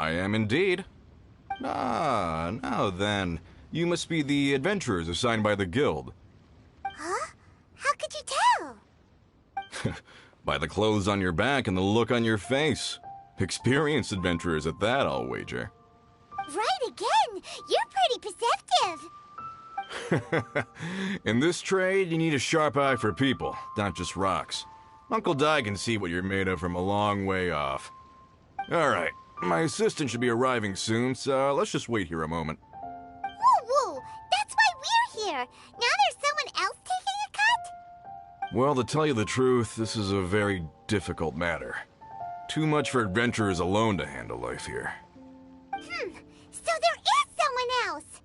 I am indeed. Ah, now then. You must be the adventurers assigned by the guild. Huh? How could you tell? By the clothes on your back and the look on your face. Experienced adventurers at that, I'll wager. Right again! You're pretty perceptive! In this trade, you need a sharp eye for people, not just rocks. Uncle Di can see what you're made of from a long way off. Alright, my assistant should be arriving soon, so let's just wait here a moment. Woo-woo! That's why we're here! Now there's someone else taking a cut? Well, to tell you the truth, this is a very difficult matter. Too much for adventurers alone to handle life here. So there is someone else!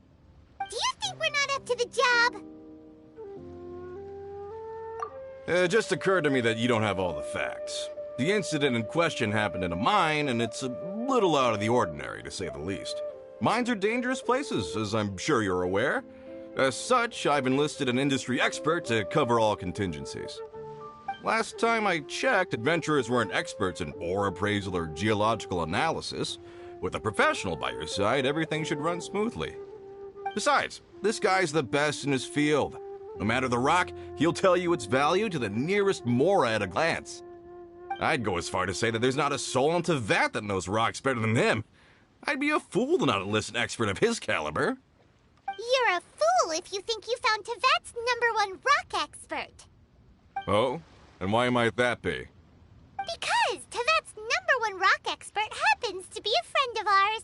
Do you think we're not up to the job? It just occurred to me that you don't have all the facts. The incident in question happened in a mine, and it's a little out of the ordinary, to say the least. Mines are dangerous places, as I'm sure you're aware. As such, I've enlisted an industry expert to cover all contingencies. Last time I checked, adventurers weren't experts in ore appraisal or geological analysis. With a professional by your side, everything should run smoothly. Besides, this guy's the best in his field. No matter the rock, he'll tell you its value to the nearest mora at a glance. I'd go as far to say that there's not a soul on Teyvat that knows rocks better than him. I'd be a fool to not enlist an expert of his caliber. You're a fool if you think you found Teyvat's #1 rock expert. Oh? And why might that be? Because Teyvat's #1 rock expert happens to be a friend of ours.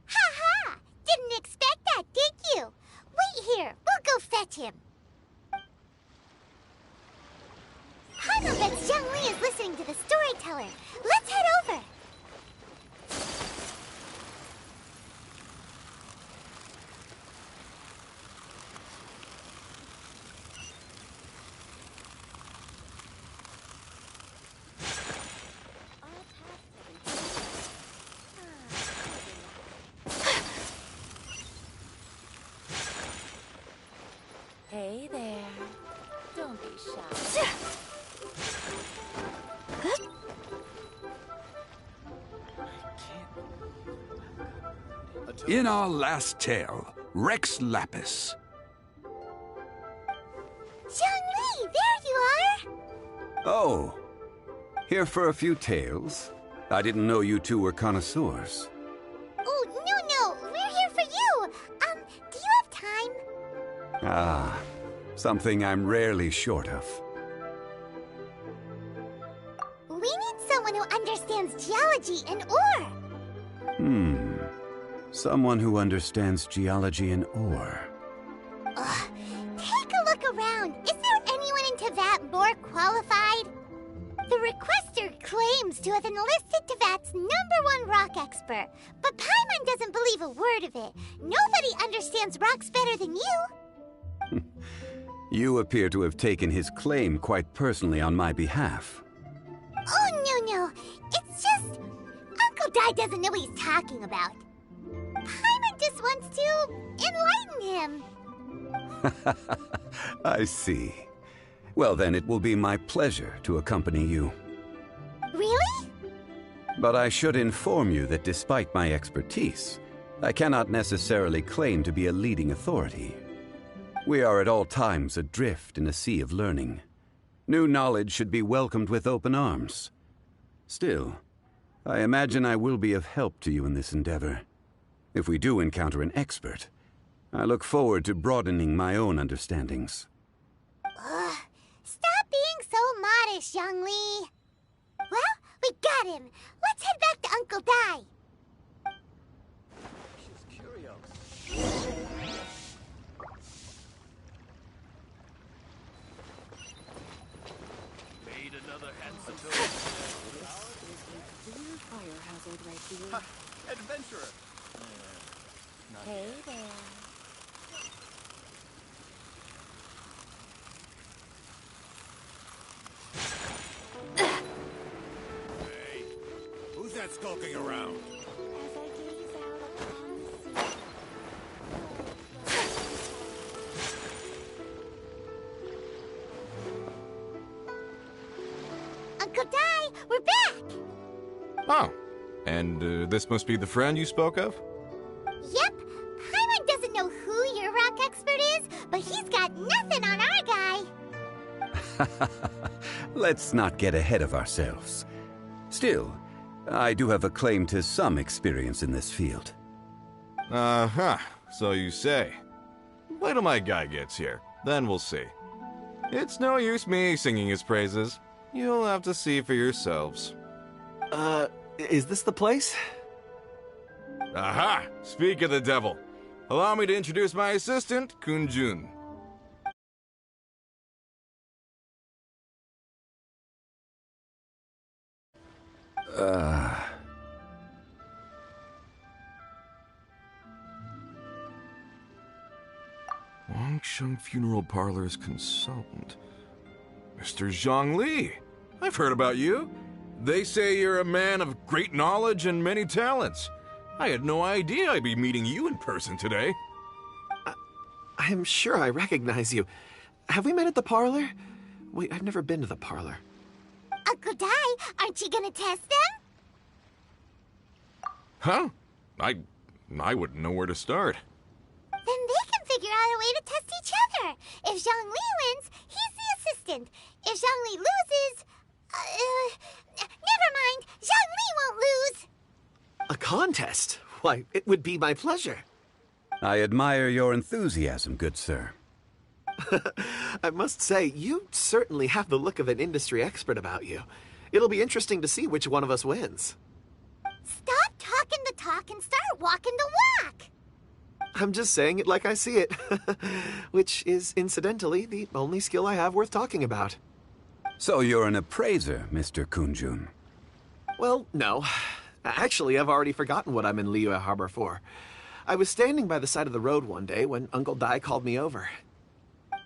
Ha-ha! Didn't expect that, did you? Wait here, we'll go fetch him. Hana bets Zhang Li is listening to the storyteller. Let's head over. Hey there. Don't be shy. In our last tale, Rex Lapis. Zhang Li, there you are! Oh, here for a few tales? I didn't know you two were connoisseurs. Oh, no, we're here for you. Do you have time? Ah, something I'm rarely short of. We need someone who understands geology and ore. Someone who understands geology and ore. Take a look around. Is there anyone in Teyvat more qualified? The requester claims to have enlisted Teyvat's #1 rock expert, but Paimon doesn't believe a word of it. Nobody understands rocks better than you. You appear to have taken his claim quite personally on my behalf. Oh, no. It's just... Uncle Di doesn't know what he's talking about. Paimon just wants to enlighten him. I see. Well, then it will be my pleasure to accompany you. Really? But I should inform you that despite my expertise, I cannot necessarily claim to be a leading authority. We are at all times adrift in a sea of learning. New knowledge should be welcomed with open arms. Still, I imagine I will be of help to you in this endeavor. If we do encounter an expert, I look forward to broadening my own understandings. Stop being so modest, Zhang Li. Well, we got him. Let's head back to Uncle Di. She's curious. Made another handsome Clear fire hazard right here. adventurer. Hey there. Hey, who's that skulking around? As I gaze out upon the sea. Godai, we're back! Oh, and this must be the friend you spoke of? Yep, Paimon doesn't know who your rock expert is, but he's got nothing on our guy. Let's not get ahead of ourselves. Still, I do have a claim to some experience in this field. Uh-huh, so you say. Wait till my guy gets here, then we'll see. It's no use me singing his praises. You'll have to see for yourselves. Is this the place? Aha! Speak of the devil. Allow me to introduce my assistant, Kunjun. Wangsheng Funeral Parlor's consultant. Mr. Zhongli. I've heard about you. They say you're a man of great knowledge and many talents. I had no idea I'd be meeting you in person today. I'm sure I recognize you. Have we met at the parlor? Wait, I've never been to the parlor. Godai, aren't you gonna test them? Huh? I wouldn't know where to start. Then they can figure out a way to test each other. If Zhongli wins, he's the assistant. If Zhongli loses... never mind. Zhongli won't lose. A contest? Why, it would be my pleasure. I admire your enthusiasm, good sir. I must say, you certainly have the look of an industry expert about you. It'll be interesting to see which one of us wins. Stop talking the talk and start walking the walk. I'm just saying it like I see it. Which is, incidentally, the only skill I have worth talking about. So you're an appraiser, Mr. Kunjun. Well, no. Actually, I've already forgotten what I'm in Liyue Harbor for. I was standing by the side of the road one day when Uncle Dai called me over.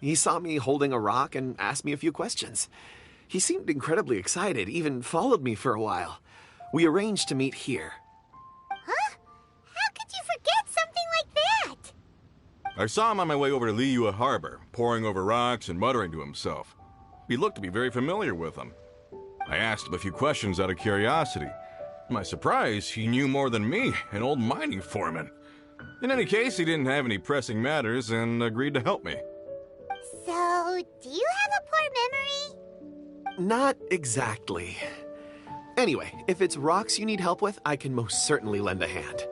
He saw me holding a rock and asked me a few questions. He seemed incredibly excited, even followed me for a while. We arranged to meet here. Huh? How could you forget something like that? I saw him on my way over to Liyue Harbor, poring over rocks and muttering to himself. He looked to be very familiar with them. I asked him a few questions out of curiosity. To my surprise, he knew more than me, an old mining foreman. In any case, he didn't have any pressing matters and agreed to help me. So, do you have a poor memory? Not exactly. Anyway, if it's rocks you need help with, I can most certainly lend a hand.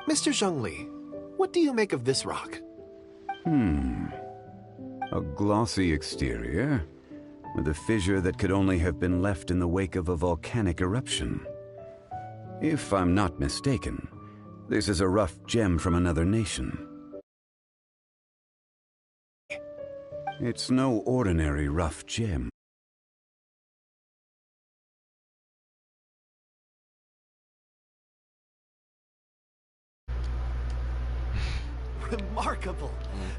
Mr. Zhongli, what do you make of this rock? A glossy exterior, with a fissure that could only have been left in the wake of a volcanic eruption. If I'm not mistaken, this is a rough gem from another nation. It's no ordinary rough gem. Remarkable!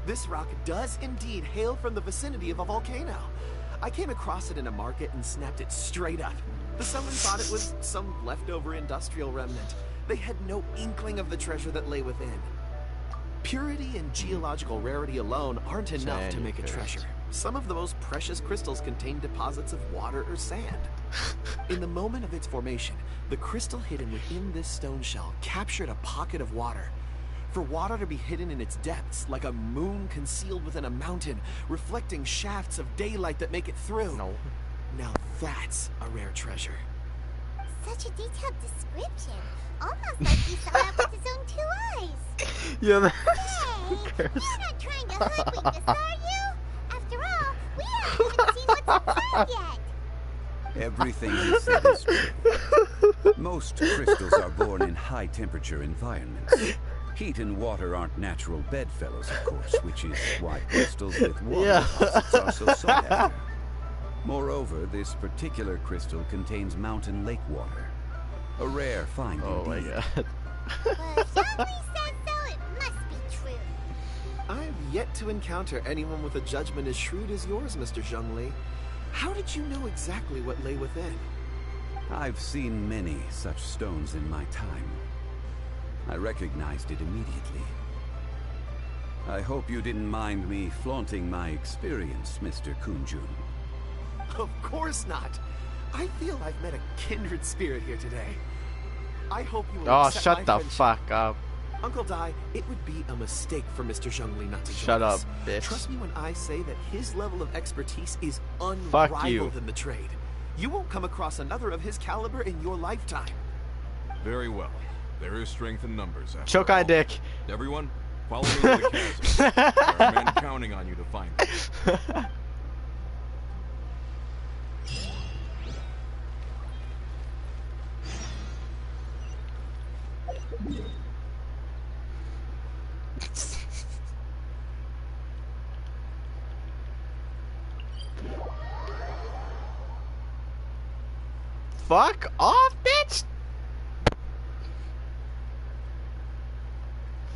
This rock does indeed hail from the vicinity of a volcano. I came across it in a market and snapped it straight up. The someone thought it was some leftover industrial remnant. They had no inkling of the treasure that lay within. Purity and geological rarity alone aren't enough to make a treasure. Some of the most precious crystals contain deposits of water or sand. In the moment of its formation, the crystal hidden within this stone shell captured a pocket of water. For water to be hidden in its depths, like a moon concealed within a mountain, reflecting shafts of daylight that make it through. Now that's a rare treasure. Such a detailed description. Almost like he saw it with his own 2 eyes. Yeah, Hey, you're not trying to hoodwink us, are you? After all, we haven't even seen what's inside yet. Everything he said is true. Most crystals are born in high-temperature environments. Heat and water aren't natural bedfellows, of course, which is why crystals with water deposits are so sought after. Moreover, this particular crystal contains mountain lake water. A rare find Oh my indeed. god. Well, if Zhongli says so, it must be true. I've yet to encounter anyone with a judgment as shrewd as yours, Mr. Zhongli. How did you know exactly what lay within? I've seen many such stones in my time. I recognized it immediately. I hope you didn't mind me flaunting my experience, Mr. Kunjun. Of course not. I feel I've met a kindred spirit here today. I hope you will Oh, accept shut my the friendship. fuck up. Uncle Dai, it would be a mistake for Mr. Zhongli not to join Shut up, us. bitch. Trust me when I say that his level of expertise is Fuck you. unrivaled in the trade. You won't come across another of his caliber in your lifetime. Very well. There is strength in numbers. After Choke all. on dick. Everyone, follow me to the chasm. There are men counting on you to find them. Fuck off, bitch!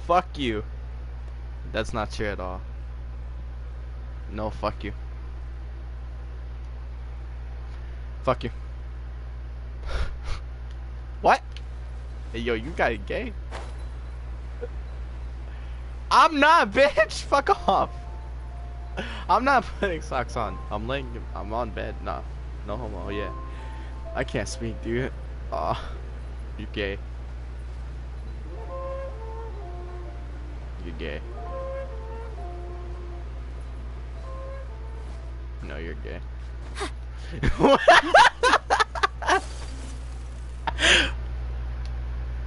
Fuck you. That's not true at all. No, fuck you. Fuck you. What? Hey, yo, you got it gay? I'm not, bitch! Fuck off! I'm not putting socks on. I'm on bed. Nah. No homo, yeah. I can't speak, dude. Aw. You gay. You gay. No, you're gay.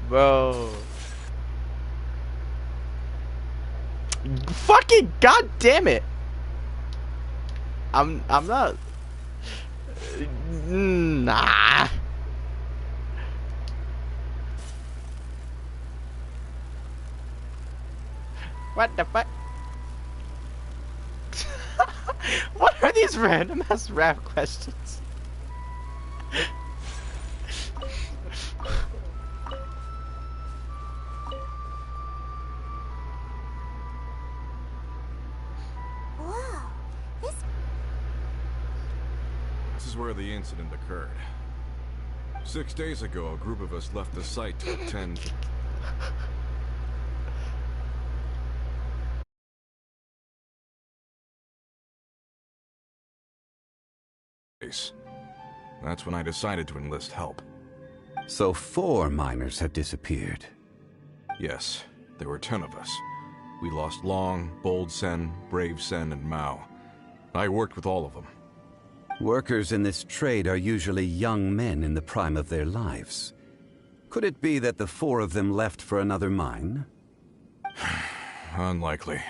Bro. Fucking god damn it. I'm not. Nah. What the fuck? What are these random ass rap questions? Whoa, this This is where the incident occurred. 6 days ago, a group of us left the site to attend. That's when I decided to enlist help. So 4 miners have disappeared. Yes, there were 10 of us. We lost Long, Bold Sen, Brave Sen, and Mao. I worked with all of them. Workers in this trade are usually young men in the prime of their lives. Could it be that the 4 of them left for another mine? Unlikely.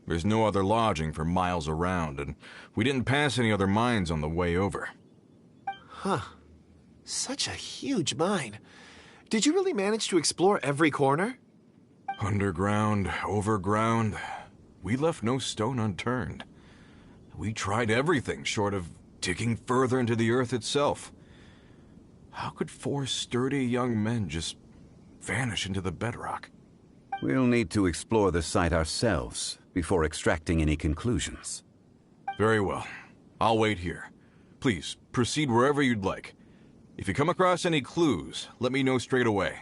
There's no other lodging for miles around, and we didn't pass any other mines on the way over. Huh. Such a huge mine. Did you really manage to explore every corner? Underground, overground, we left no stone unturned. We tried everything short of digging further into the earth itself. How could 4 sturdy young men just vanish into the bedrock? We'll need to explore the site ourselves before extracting any conclusions. Very well. I'll wait here. Please, proceed wherever you'd like. If you come across any clues, let me know straight away.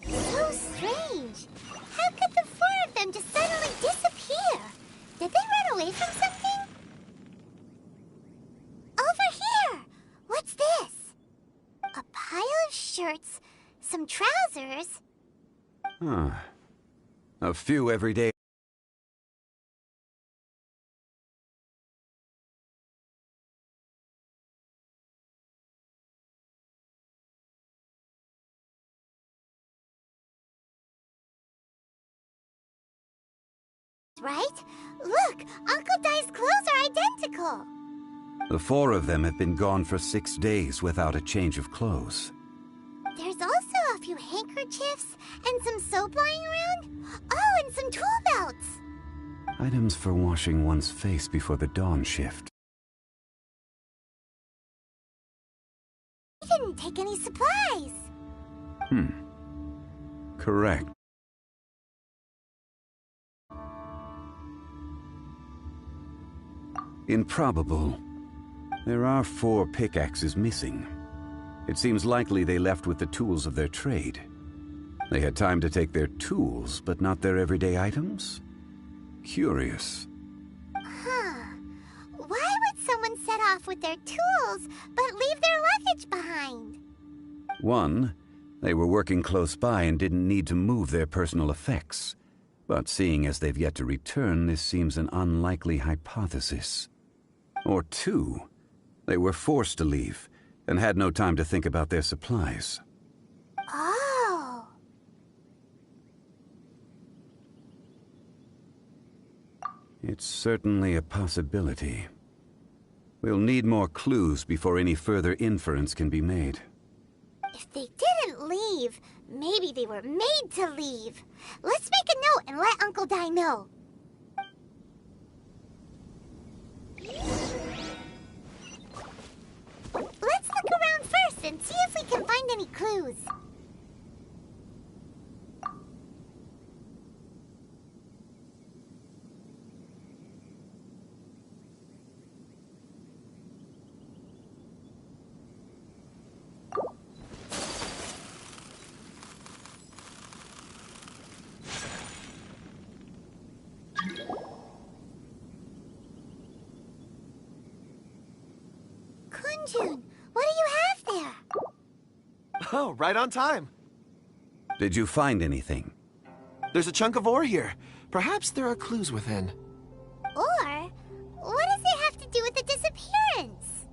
so strange. How could the 4 of them just suddenly disappear? Did they run away from something? Over here! What's this? A pile of shirts, some trousers. Huh. A few everyday... Right? Look, Uncle Dai's clothes are identical. The 4 of them have been gone for 6 days without a change of clothes. There's also a few handkerchiefs and some soap lying around. Oh, and some tool belts. Items for washing one's face before the dawn shift. He didn't take any supplies. Correct. Improbable. There are 4 pickaxes missing. It seems likely they left with the tools of their trade. They had time to take their tools, but not their everyday items? Curious. Huh. Why would someone set off with their tools, but leave their luggage behind? One, they were working close by and didn't need to move their personal effects. But seeing as they've yet to return, this seems an unlikely hypothesis. Or two, they were forced to leave and had no time to think about their supplies. Oh. It's certainly a possibility. We'll need more clues before any further inference can be made. If they didn't leave, maybe they were made to leave. Let's make a note and let Uncle Di know. Let's look around first and see if we can find any clues. Kunjun, what do you have there? Oh, right on time. Did you find anything? There's a chunk of ore here. Perhaps there are clues within. Or, what does it have to do with the disappearance?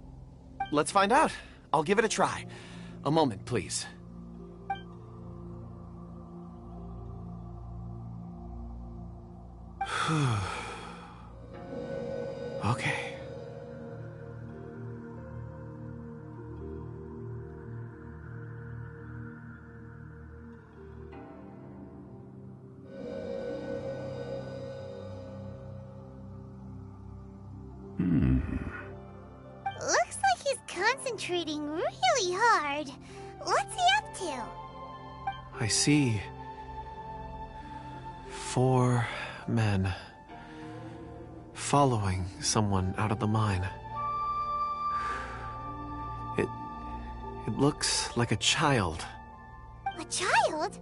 Let's find out. I'll give it a try. A moment, please. Okay. Looks like he's concentrating really hard. What's he up to? I see 4 men following someone out of the mine. It looks like a child. A child?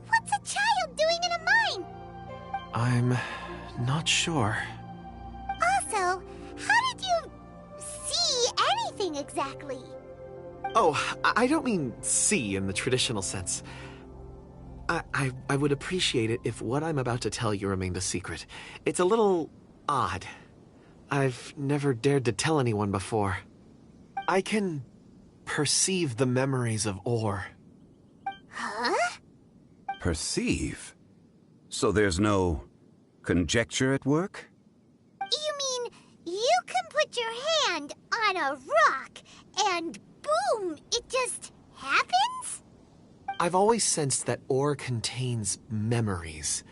What's a child doing in a mine? I'm not sure. Also, how did you see anything exactly? Oh, I don't mean see in the traditional sense. I would appreciate it if what I'm about to tell you remained a secret. It's a little odd. I've never dared to tell anyone before. I can perceive the memories of ore. Huh? Perceive? So there's no conjecture at work? You mean you can put your hand on a rock and boom, it just happens? I've always sensed that ore contains memories.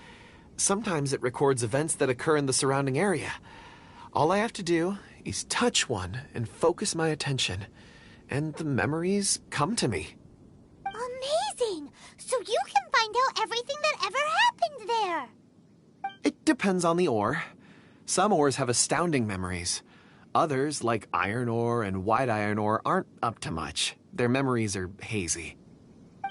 Sometimes it records events that occur in the surrounding area. All I have to do is touch one and focus my attention, and the memories come to me. Amazing! So you can find out everything that ever happened there. It depends on the ore. Some ores have astounding memories. Others, like iron ore and white iron ore, aren't up to much. Their memories are hazy.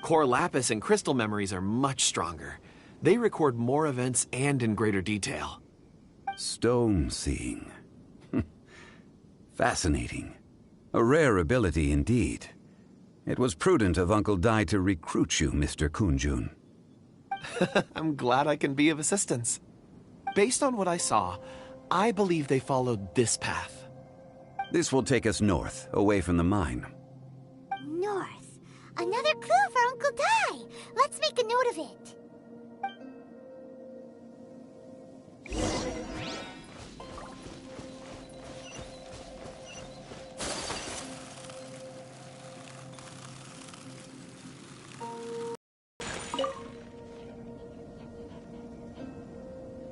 Core lapis and crystal memories are much stronger. They record more events and in greater detail. Stone seeing. Fascinating. A rare ability indeed. It was prudent of Uncle Dai to recruit you, Mr. Kunjun. I'm glad I can be of assistance. Based on what I saw, I believe they followed this path. This will take us north, away from the mine. North. Another clue for Uncle Dai. Let's make a note of it.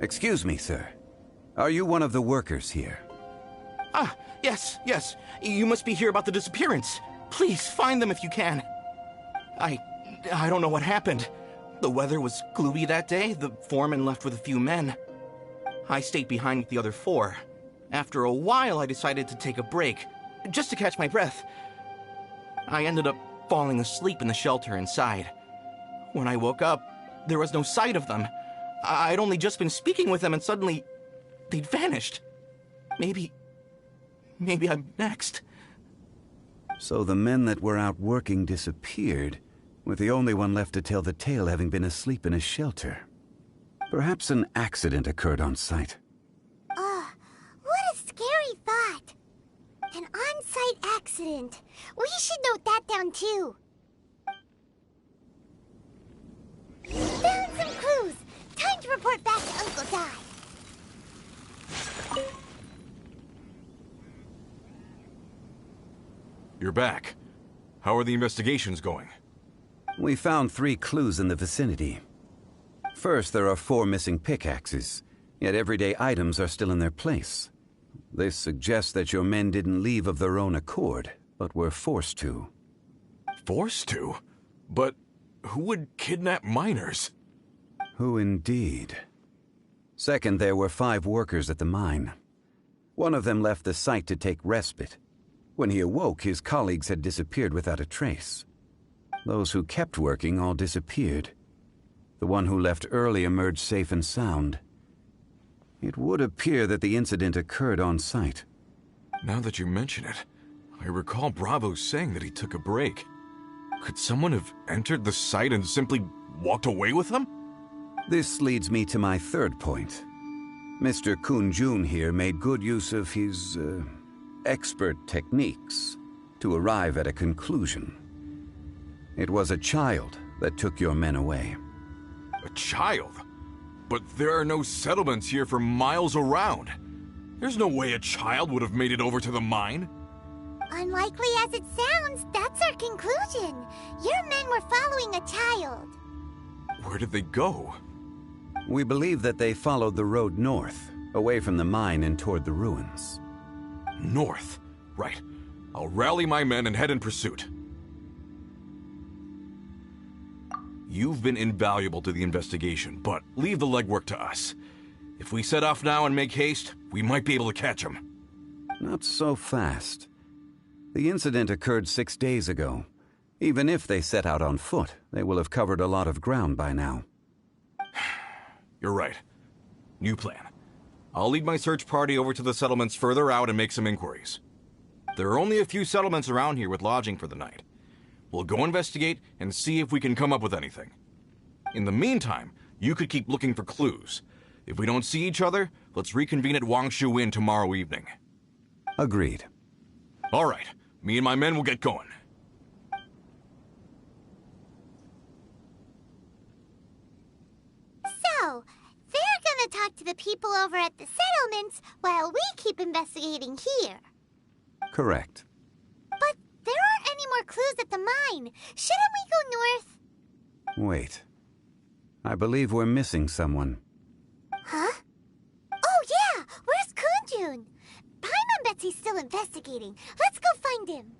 Excuse me, sir. Are you one of the workers here? Ah, yes. You must be here about the disappearance. Please, find them if you can. I don't know what happened. The weather was gloomy that day. The foreman left with a few men. I stayed behind with the other 4. After a while, I decided to take a break, just to catch my breath. I ended up falling asleep in the shelter inside. When I woke up, there was no sight of them. I'd only just been speaking with them and suddenly they'd vanished. Maybe maybe I'm next. So the men that were out working disappeared, with the only one left to tell the tale having been asleep in a shelter. Perhaps an accident occurred on site. What a scary thought. An on-site accident. We should note that down too. Found some clues. Time to report back to Uncle Di. You're back. How are the investigations going? We found 3 clues in the vicinity. First, there are 4 missing pickaxes, yet everyday items are still in their place. This suggests that your men didn't leave of their own accord, but were forced to. Forced to? But who would kidnap miners? Who indeed? Second, there were 5 workers at the mine. One of them left the site to take respite. When he awoke, his colleagues had disappeared without a trace. Those who kept working all disappeared. The one who left early emerged safe and sound. It would appear that the incident occurred on site. Now that you mention it, I recall Bravo saying that he took a break. Could someone have entered the site and simply walked away with him? This leads me to my third point. Mr. Kun-jun here made good use of his, expert techniques to arrive at a conclusion. It was a child that took your men away. A child? But there are no settlements here for miles around. There's no way a child would have made it over to the mine. Unlikely as it sounds, that's our conclusion. Your men were following a child. Where did they go? We believe that they followed the road north, away from the mine and toward the ruins. North. Right. I'll rally my men and head in pursuit. You've been invaluable to the investigation, but leave the legwork to us. If we set off now and make haste, we might be able to catch them. Not so fast. The incident occurred 6 days ago. Even if they set out on foot, they will have covered a lot of ground by now. You're right. New plan. I'll lead my search party over to the settlements further out and make some inquiries. There are only a few settlements around here with lodging for the night. We'll go investigate and see if we can come up with anything. In the meantime, you could keep looking for clues. If we don't see each other, let's reconvene at Wangshu Inn tomorrow evening. Agreed. All right. Me and my men will get going. So, they're gonna talk to the people over at the settlements while we keep investigating here. Correct. But there aren't any more clues at the mine. Shouldn't we go north? Wait. I believe we're missing someone. Huh? Oh yeah! Where's Kunjun? Paimon bets he's still investigating. Let's go find him.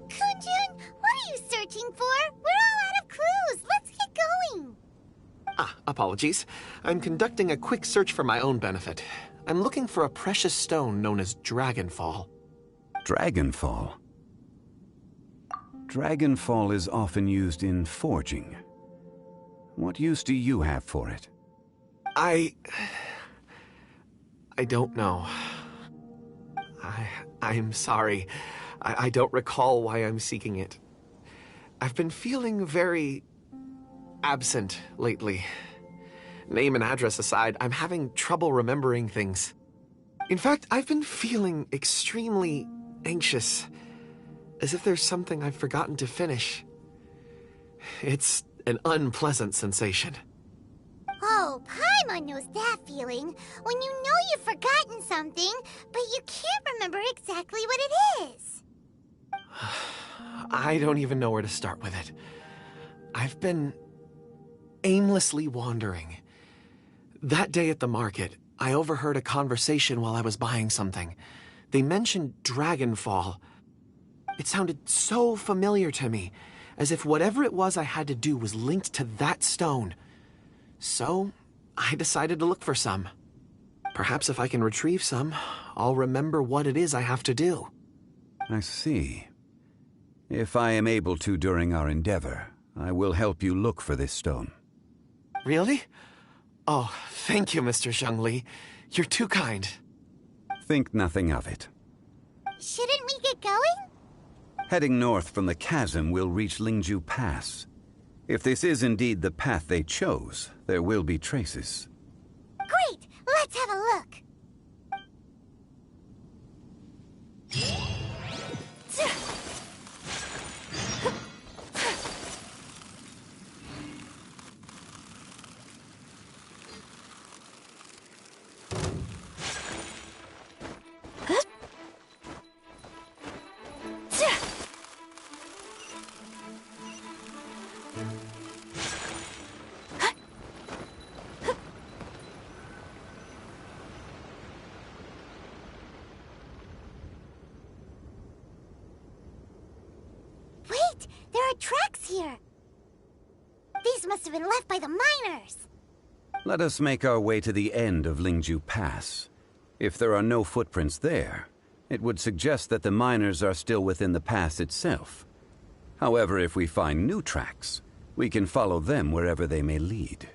Kunjun, what are you searching for? We're all out of clues. Let's get going. Apologies. I'm conducting a quick search for my own benefit. I'm looking for a precious stone known as Dragonfall. Dragonfall? Dragonfall is often used in forging. What use do you have for it? I don't know. I'm sorry. I don't recall why I'm seeking it. I've been feeling very absent lately. Name and address aside, I'm having trouble remembering things. In fact, I've been feeling extremely anxious, as if there's something I've forgotten to finish. It's an unpleasant sensation. Oh, Paimon knows that feeling. When you know you've forgotten something, but you can't remember exactly what it is. I don't even know where to start with it. I've been aimlessly wandering. That day at the market, I overheard a conversation while I was buying something. They mentioned Dragonfall. It sounded so familiar to me, as if whatever it was I had to do was linked to that stone. So, I decided to look for some. Perhaps if I can retrieve some, I'll remember what it is I have to do. I see. If I am able to during our endeavor, I will help you look for this stone. Really? Oh, thank you, Mr. Zhengli. You're too kind. Think nothing of it. Shouldn't we get going? Heading north from the chasm, we'll reach Lingju Pass. If this is indeed the path they chose, there will be traces. Great! Let's have a look. Wait! There are tracks here! These must have been left by the miners! Let us make our way to the end of Lingju Pass. If there are no footprints there, it would suggest that the miners are still within the pass itself. However, if we find new tracks, we can follow them wherever they may lead.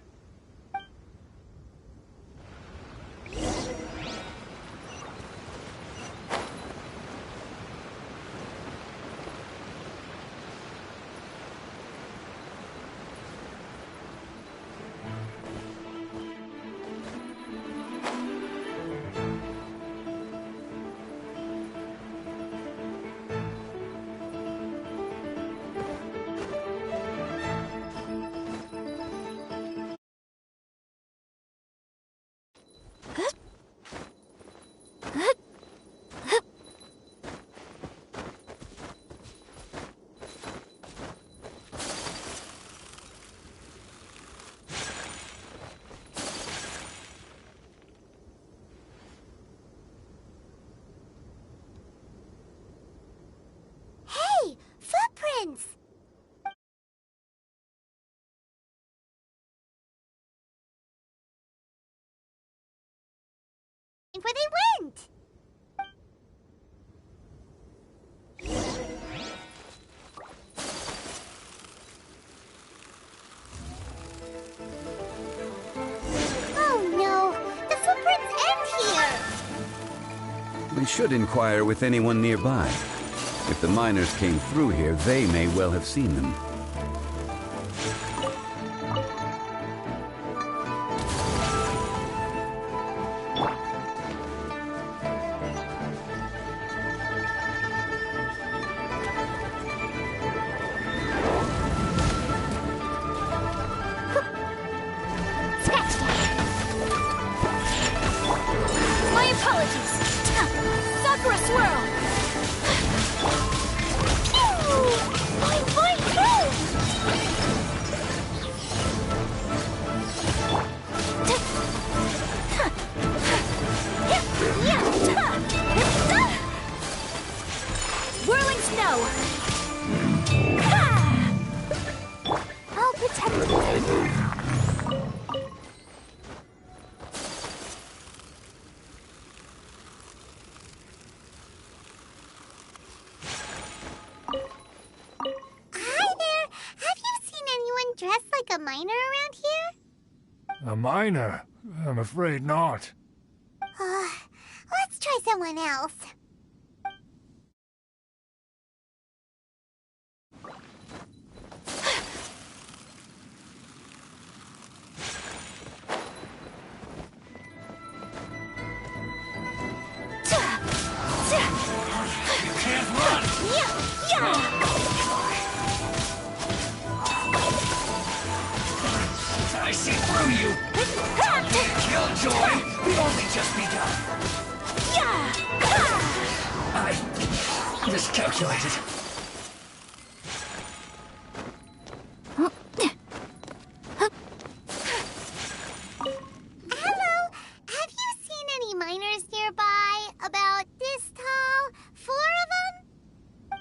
Hey! Footprints! Where they went! Oh no! The footprints end here! We should inquire with anyone nearby. If the miners came through here, they may well have seen them. Scratch that! My apologies! Sakura swirl! My Whirling snow! I'll protect you. Hi there! Have you seen anyone dressed like a miner around here? A miner? I'm afraid not. Let's try someone else. Can't run! I see through you! Killjoy! We've only just begun! I miscalculated. Hello, have you seen any miners nearby? About this tall? 4 of them?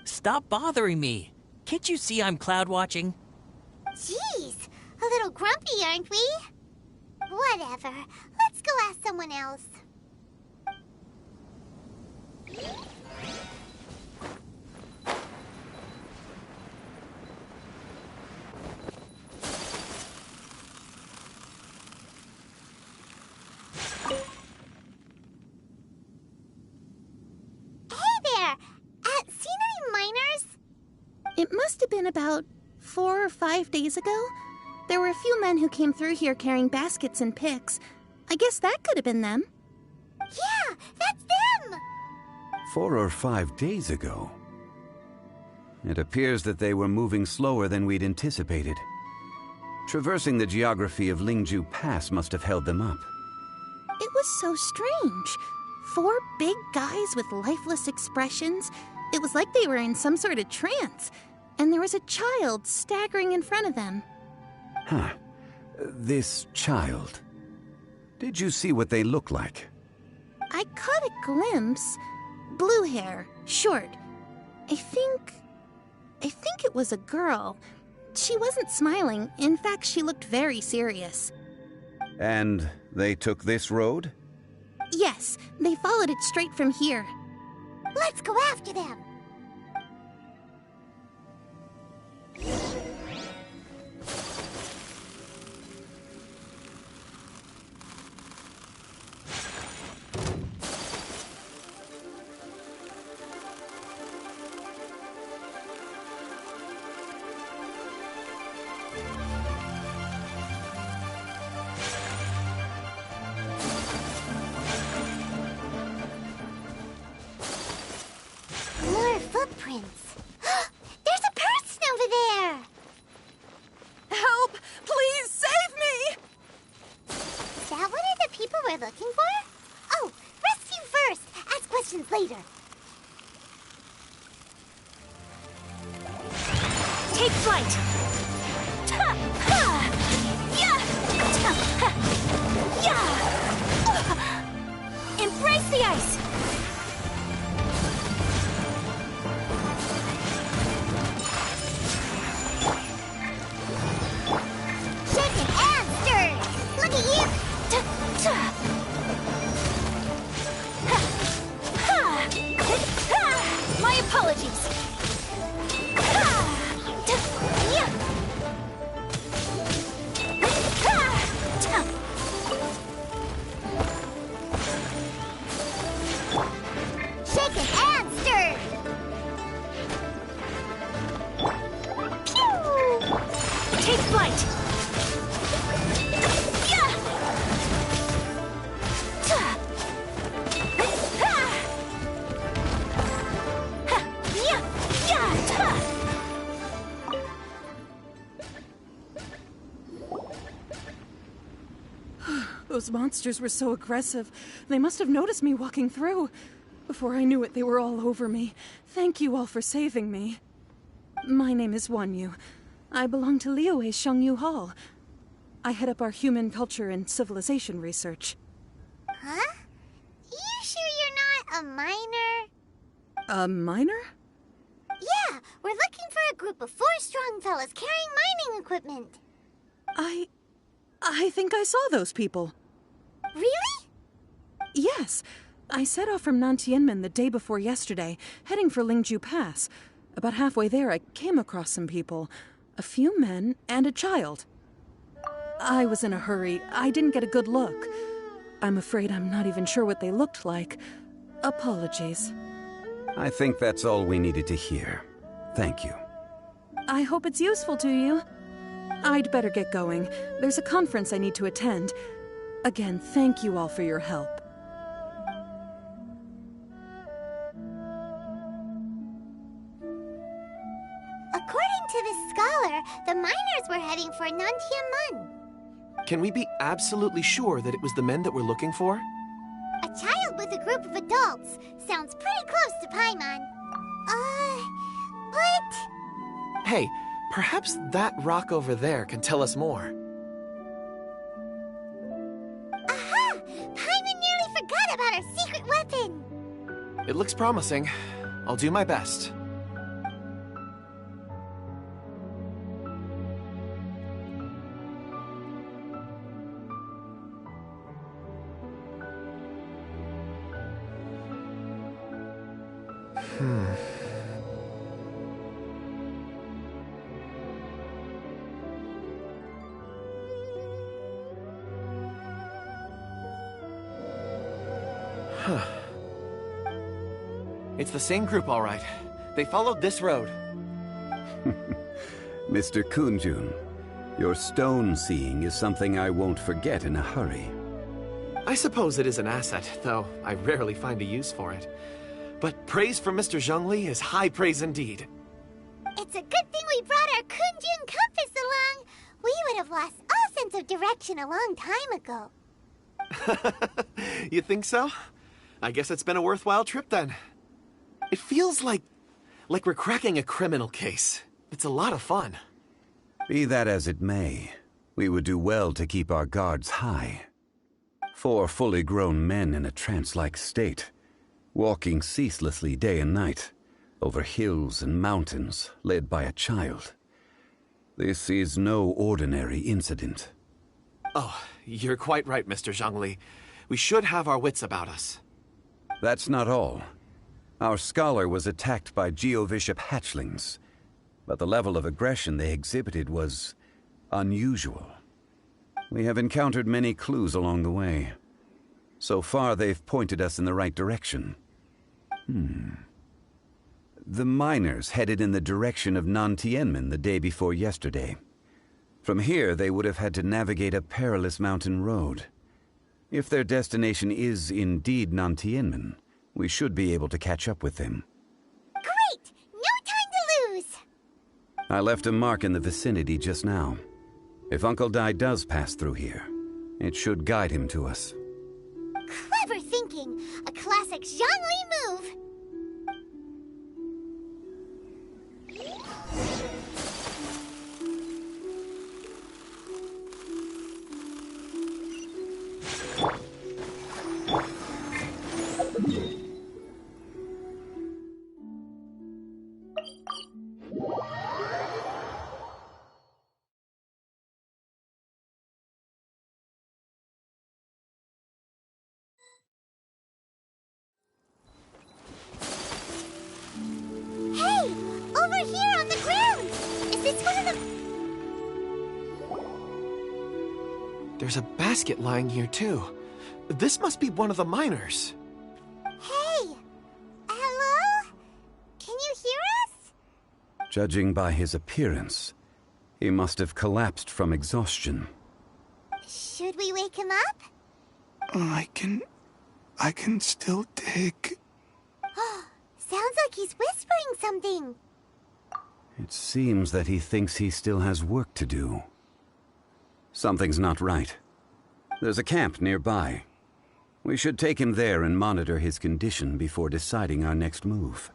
Stop bothering me. Can't you see I'm cloud watching? Jeez, a little grumpy, aren't we? Whatever. Let's go ask someone else. Seen any miners? It must have been about 4 or 5 days ago. There were a few men who came through here carrying baskets and picks. I guess that could have been them. Yeah, that's them! 4 or 5 days ago. It appears that they were moving slower than we'd anticipated. Traversing the geography of Lingju Pass must have held them up. It was so strange. 4 big guys with lifeless expressions. It was like they were in some sort of trance. And there was a child staggering in front of them. Huh. This child. Did you see what they look like? I caught a glimpse. Blue hair, short. I think it was a girl. She wasn't smiling. In fact, she looked very serious. And they took this road? Yes, they followed it straight from here. Let's go after them! More footprints. There's a person over there! Help! Please save me! Is that one of the people we're looking for? Oh, rescue first! Ask questions later. Take flight! Embrace the ice! Shaken and stirred! Look at you! My apologies! Shaken and stirred! Pew! Take flight! Those monsters were so aggressive. They must have noticed me walking through. Before I knew it, they were all over me. Thank you all for saving me. My name is Wanyu. I belong to Liyue's Shengyu Hall. I head up our human culture and civilization research. Huh? You sure you're not a miner? A miner? Yeah, we're looking for a group of 4 strong fellas carrying mining equipment. I think I saw those people. Really? Yes. I set off from Nantianmen the day before yesterday, heading for Lingju Pass. About halfway there, I came across some people. A few men and a child. I was in a hurry. I didn't get a good look. I'm afraid I'm not even sure what they looked like. Apologies. I think that's all we needed to hear. Thank you. I hope it's useful to you. I'd better get going. There's a conference I need to attend. Again, thank you all for your help. According to this scholar, the miners were heading for Nantianmen. Can we be absolutely sure that it was the men that we're looking for? A child with a group of adults. Sounds pretty close to Paimon. But... Hey, perhaps that rock over there can tell us more. Aha! Paimon nearly forgot about our secret weapon! It looks promising. I'll do my best. It's the same group, all right. They followed this road. Mr. Kunjun, your stone seeing is something I won't forget in a hurry. I suppose it is an asset, though I rarely find a use for it. But praise from Mr. Zhongli is high praise indeed. It's a good thing we brought our Kunjun compass along. We would have lost all sense of direction a long time ago. You think so? I guess it's been a worthwhile trip then. It feels like we're cracking a criminal case. It's a lot of fun. Be that as it may, we would do well to keep our guards high. 4 fully grown men in a trance-like state, walking ceaselessly day and night, over hills and mountains, led by a child. This is no ordinary incident. Oh, you're quite right, Mr. Zhongli. We should have our wits about us. That's not all. Our scholar was attacked by Geovishap hatchlings, but the level of aggression they exhibited was unusual. We have encountered many clues along the way. So far, they've pointed us in the right direction. The miners headed in the direction of Nantianmen the day before yesterday. From here, they would have had to navigate a perilous mountain road. If their destination is indeed Nantianmen, we should be able to catch up with them. Great! No time to lose! I left a mark in the vicinity just now. If Uncle Dai does pass through here, it should guide him to us. Clever thinking! A classic Zhongli move! There's a basket lying here, too. This must be one of the miners. Hey! Hello? Can you hear us? Judging by his appearance, he must have collapsed from exhaustion. Should we wake him up? I can still dig. Sounds like he's whispering something. It seems that he thinks he still has work to do. Something's not right. There's a camp nearby. We should take him there and monitor his condition before deciding our next move.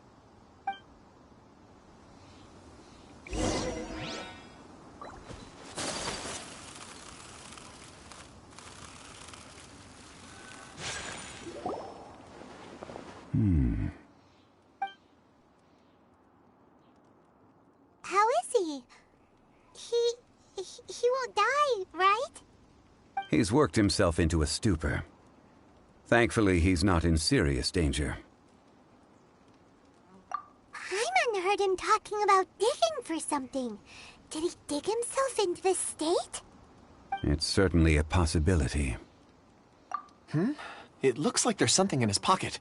How is he? He won't die, right? He's worked himself into a stupor. Thankfully, he's not in serious danger. Paimon heard him talking about digging for something. Did he dig himself into this state? It's certainly a possibility. It looks like there's something in his pocket.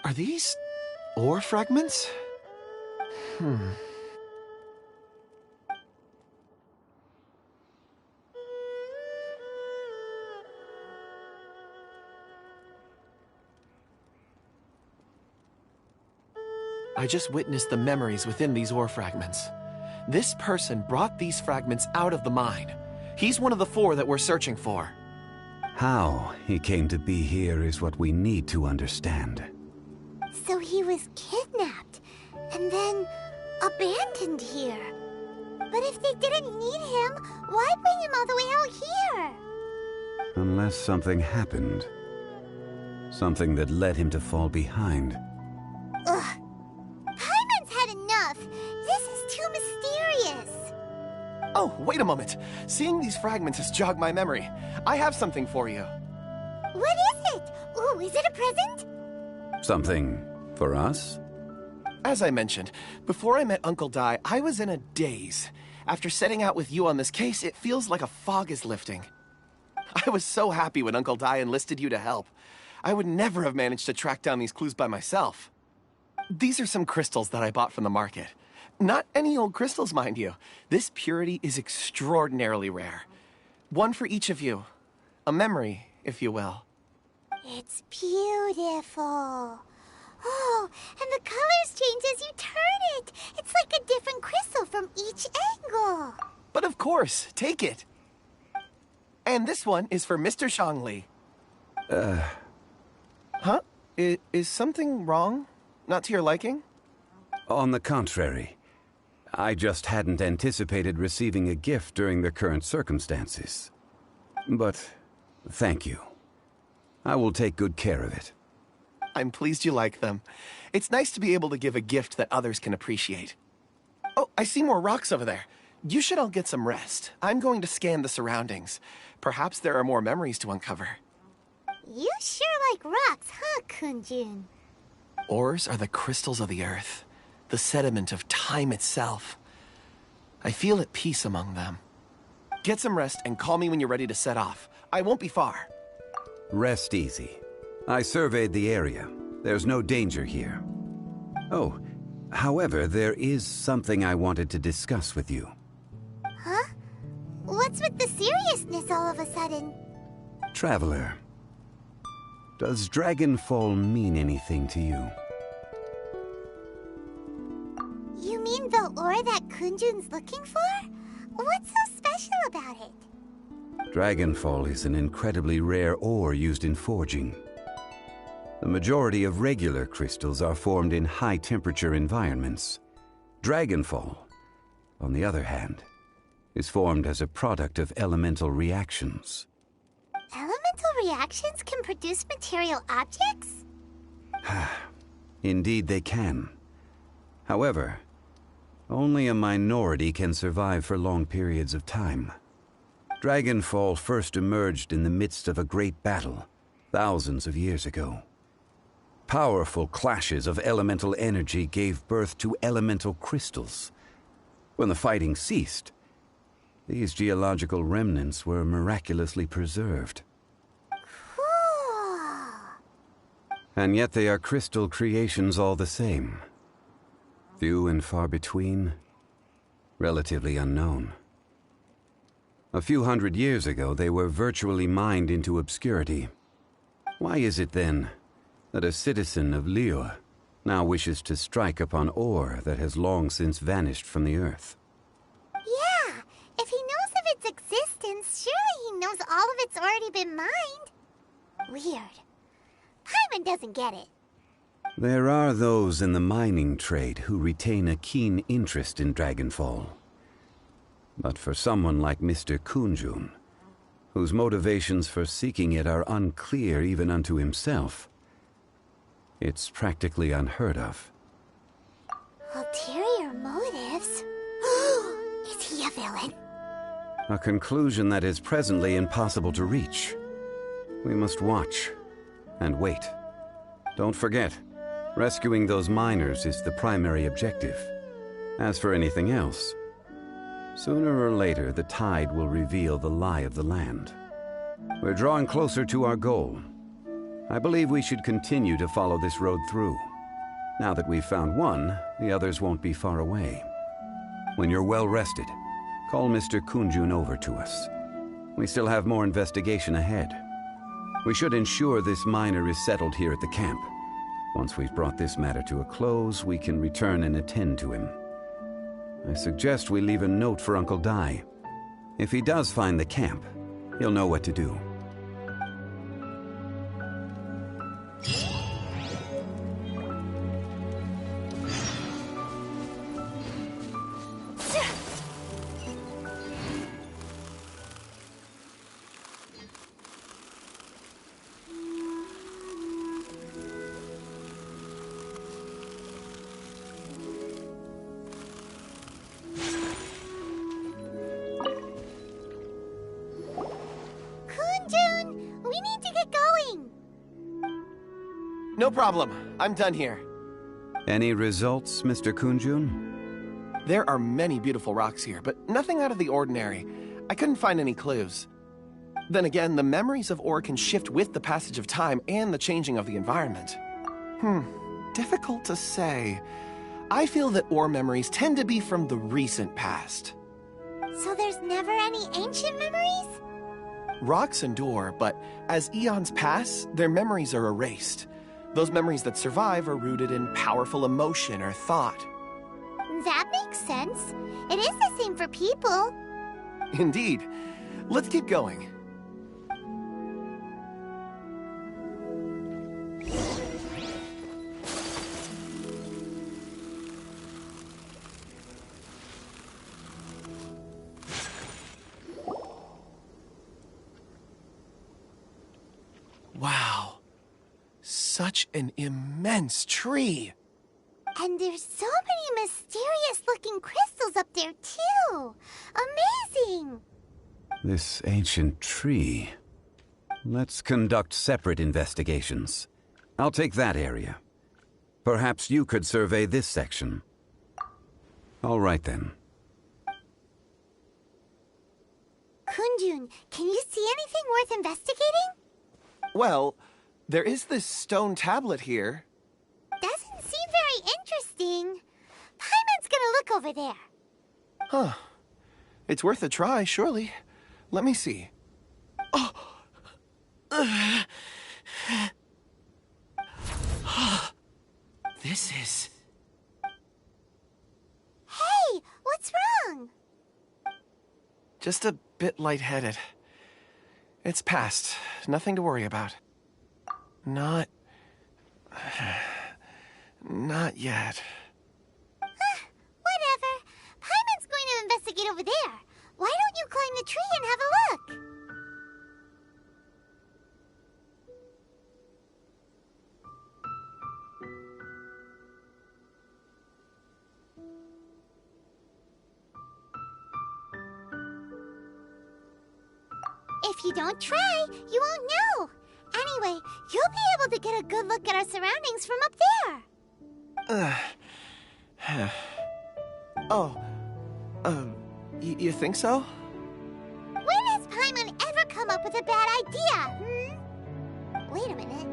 Are these ore fragments? I just witnessed the memories within these ore fragments. This person brought these fragments out of the mine. He's one of the 4 that we're searching for. How he came to be here is what we need to understand. So he was kidnapped, and then abandoned here. But if they didn't need him, why bring him all the way out here? Unless something happened. Something that led him to fall behind. Ugh. Paimon's had enough. This is too mysterious. Oh, wait a moment. Seeing these fragments has jogged my memory. I have something for you. What is it? Ooh, is it a present? Something for us? As I mentioned, before I met Uncle Dai, I was in a daze. After setting out with you on this case, it feels like a fog is lifting. I was so happy when Uncle Dai enlisted you to help. I would never have managed to track down these clues by myself. These are some crystals that I bought from the market. Not any old crystals, mind you. This purity is extraordinarily rare. One for each of you. A memory, if you will. It's beautiful. Oh, and the colors change as you turn it. It's like a different crystal from each angle. But of course, take it. And this one is for Mr. Shangli. Huh? Is something wrong? Not to your liking? On the contrary, I just hadn't anticipated receiving a gift during the current circumstances. But thank you. I will take good care of it. I'm pleased you like them. It's nice to be able to give a gift that others can appreciate. Oh, I see more rocks over there. You should all get some rest. I'm going to scan the surroundings. Perhaps there are more memories to uncover. You sure like rocks, huh, Kunjun? Ores are the crystals of the earth, the sediment of time itself. I feel at peace among them. Get some rest and call me when you're ready to set off. I won't be far. Rest easy. I surveyed the area. There's no danger here. Oh, however, there is something I wanted to discuss with you. Huh? What's with the seriousness all of a sudden? Traveler, does Dragonfall mean anything to you? You mean the ore that Kunjun's looking for? What's so special about it? Dragonfall is an incredibly rare ore used in forging. The majority of regular crystals are formed in high-temperature environments. Dragonfall, on the other hand, is formed as a product of elemental reactions. Elemental reactions can produce material objects? Indeed they can. However, only a minority can survive for long periods of time. Dragonfall first emerged in the midst of a great battle, thousands of years ago. Powerful clashes of elemental energy gave birth to elemental crystals. When the fighting ceased, these geological remnants were miraculously preserved. Cool. And yet they are crystal creations all the same. Few and far between, relatively unknown. A few hundred years ago, they were virtually mined into obscurity. Why is it then that a citizen of Liyue now wishes to strike upon ore that has long since vanished from the earth? Yeah, if he knows of its existence, surely he knows all of it's already been mined. Weird. Paimon doesn't get it. There are those in the mining trade who retain a keen interest in Dragonfall. But for someone like Mr. Kunjun, whose motivations for seeking it are unclear even unto himself, it's practically unheard of. Ulterior motives? Is he a villain? A conclusion that is presently impossible to reach. We must watch and wait. Don't forget, rescuing those miners is the primary objective. As for anything else, sooner or later the tide will reveal the lie of the land. We're drawing closer to our goal. I believe we should continue to follow this road through. Now that we've found one, the others won't be far away. When you're well rested, call Mr. Kunjun over to us. We still have more investigation ahead. We should ensure this miner is settled here at the camp. Once we've brought this matter to a close, we can return and attend to him. I suggest we leave a note for Uncle Dai. If he does find the camp, he'll know what to do. No problem. I'm done here. Any results, Mr. Kunjun? There are many beautiful rocks here, but nothing out of the ordinary. I couldn't find any clues. Then again, the memories of ore can shift with the passage of time and the changing of the environment. Difficult to say. I feel that ore memories tend to be from the recent past. So there's never any ancient memories? Rocks endure, but as eons pass, their memories are erased. Those memories that survive are rooted in powerful emotion or thought. That makes sense. It is the same for people. Indeed. Let's keep going. Wow. Such an immense tree. And there's so many mysterious-looking crystals up there, too. Amazing! This ancient tree. Let's conduct separate investigations. I'll take that area. Perhaps you could survey this section. All right, then. Kunjun, can you see anything worth investigating? Well, there is this stone tablet here. Doesn't seem very interesting. Paimon's gonna look over there. Huh. It's worth a try, surely. Let me see. Oh! This is... Hey, what's wrong? just a bit lightheaded. It's past. Nothing to worry about. Not yet. Whatever. Paimon's going to investigate over there. Why don't you climb the tree and have a look? If you don't try, you won't know. Anyway, you'll be able to get a good look at our surroundings from up there. You think so? When has Paimon ever come up with a bad idea, Wait a minute.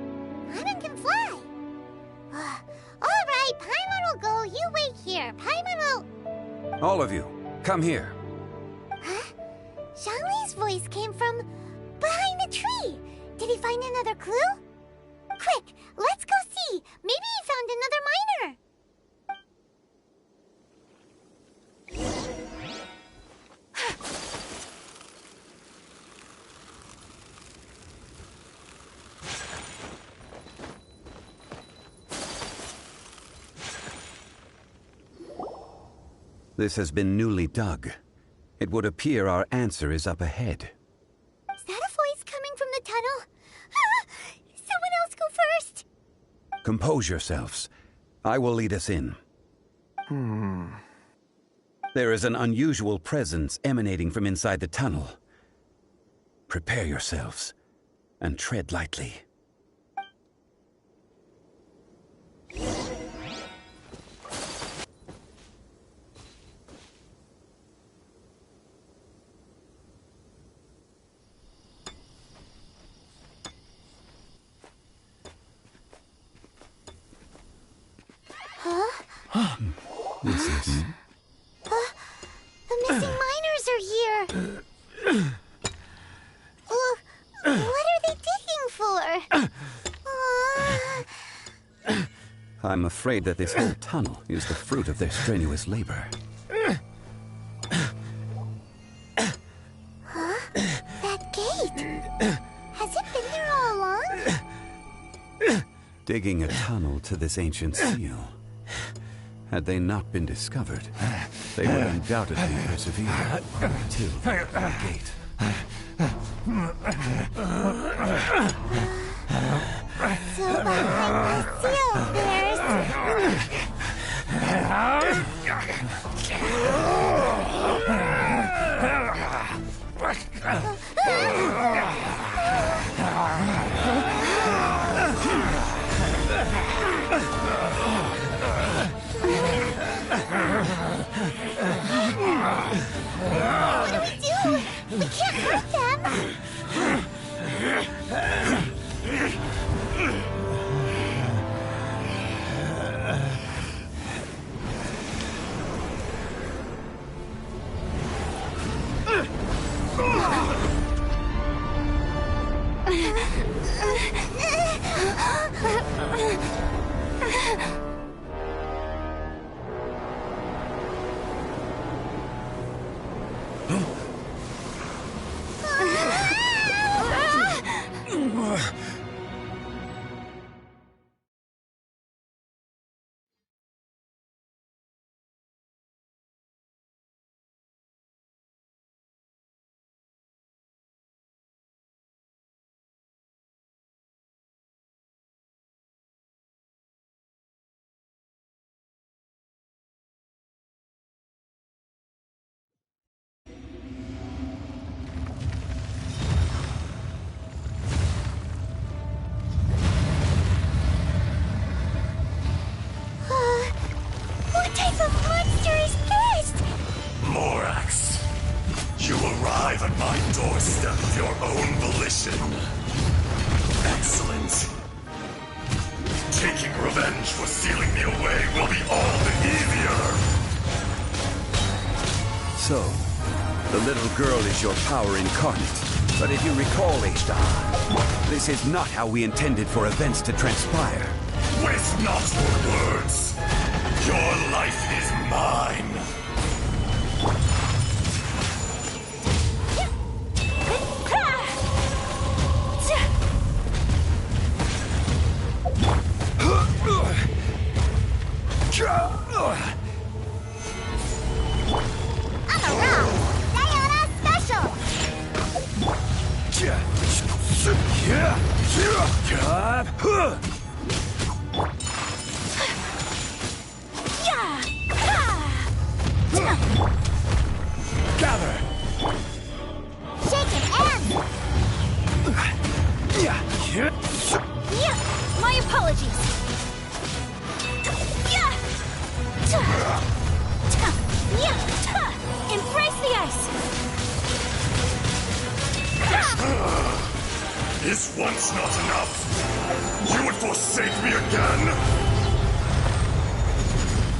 Paimon can fly. All right, Paimon will go. You wait here. Paimon will... All of you, come here. Huh? Zhongli's voice came from behind the tree. Did he find another clue? Quick, let's go see. Maybe he found another miner. This has been newly dug. It would appear our answer is up ahead. Is that a voice coming from the tunnel? Someone else go first. Compose yourselves. I will lead us in. There is an unusual presence emanating from inside the tunnel. Prepare yourselves and tread lightly. This is... The missing miners are here. What are they digging for? I'm afraid that this whole tunnel is the fruit of their strenuous labor. That gate. Has it been there all along? Digging a tunnel to this ancient seal. Had they not been discovered, they would undoubtedly persevere until the gate. So behind the seal, there's... What do we do? We can't hurt them. What type of monster is this? Morax, you arrive at my doorstep of your own volition. Excellent. Taking revenge for sealing me away will be all the easier. So, the little girl is your power incarnate. But if you recall, H-Star, this is not how we intended for events to transpire. Waste not your words. Your life is mine. I'm a rock! Diana Special! Gather! Shake it and... My apologies. Embrace the ice. Is once not enough? You would forsake me again?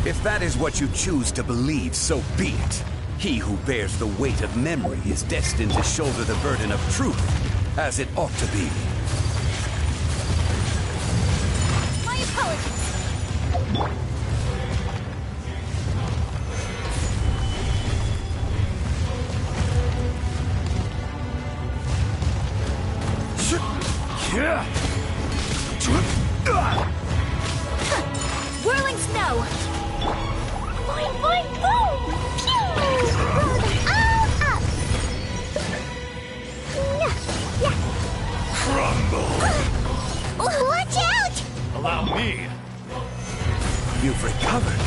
If that is what you choose to believe, so be it. He who bears the weight of memory is destined to shoulder the burden of truth, as it ought to be. My apologies. Whirling snow. Boing, boing, boom! Pew! Roll them all up! Yeah. Crumble! Watch out! Allow me. You've recovered.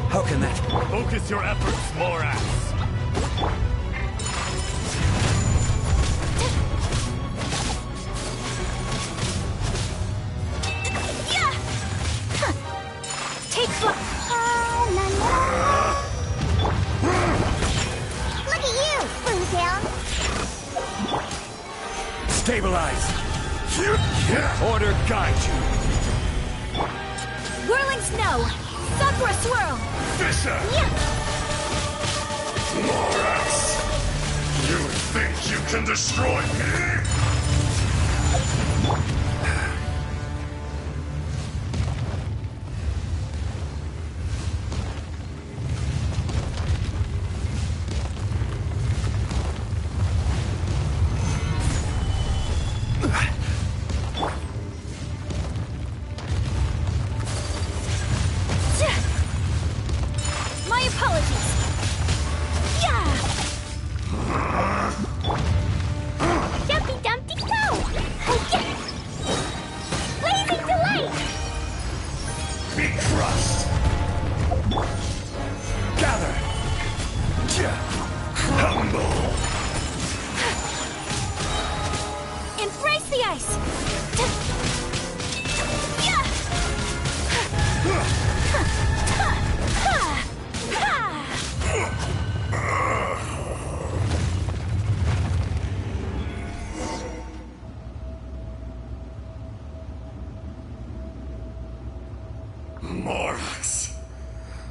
How can that... Focus your efforts, Morax. Take flight. Look at you, Bluegill. Stabilize. Order guide you. Whirling snow. Sakura swirl. Fisher! Morax! You think you can destroy me? My apologies. Dumpty Dumpty go! Blazing delight! Be crushed! Gather! Humble! Embrace the ice. Morax,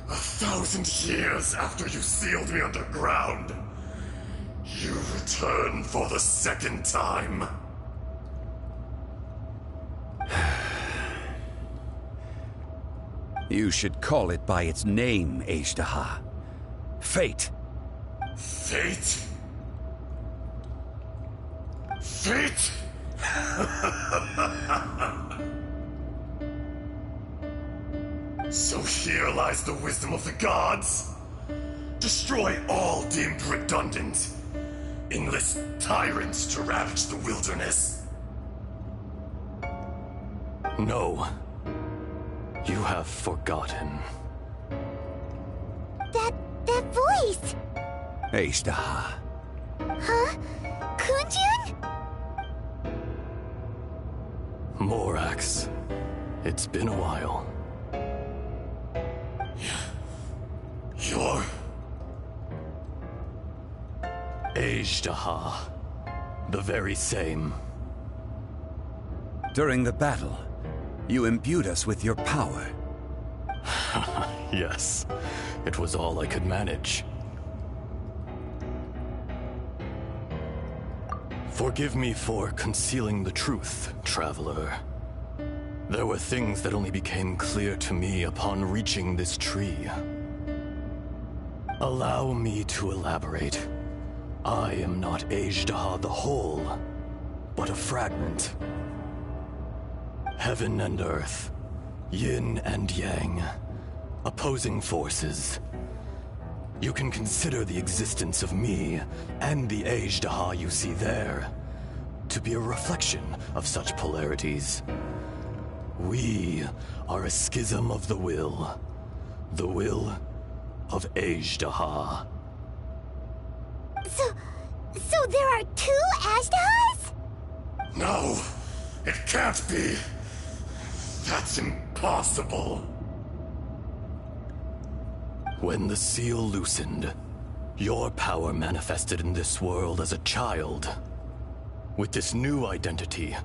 1,000 years after you sealed me underground, you return for the second time. You should call it by its name, Ajdaha. Fate. Fate? Fate? So here lies the wisdom of the gods. Destroy all deemed redundant. Enlist tyrants to ravage the wilderness. No. You have forgotten. That voice! Ajdaha. Huh? Kunjun? Morax. It's been a while. You're... Ajdaha. The very same. During the battle, you imbued us with your power. Yes. It was all I could manage. Forgive me for concealing the truth, Traveler. There were things that only became clear to me upon reaching this tree. Allow me to elaborate. I am not Ajdaha the whole, but a fragment. Heaven and earth, yin and yang, opposing forces. You can consider the existence of me and the Ajdaha you see there to be a reflection of such polarities. We are a schism of the will of Ajdaha. So there are two Ajdahas? No, it can't be. That's impossible. When the seal loosened, your power manifested in this world as a child. With this new identity,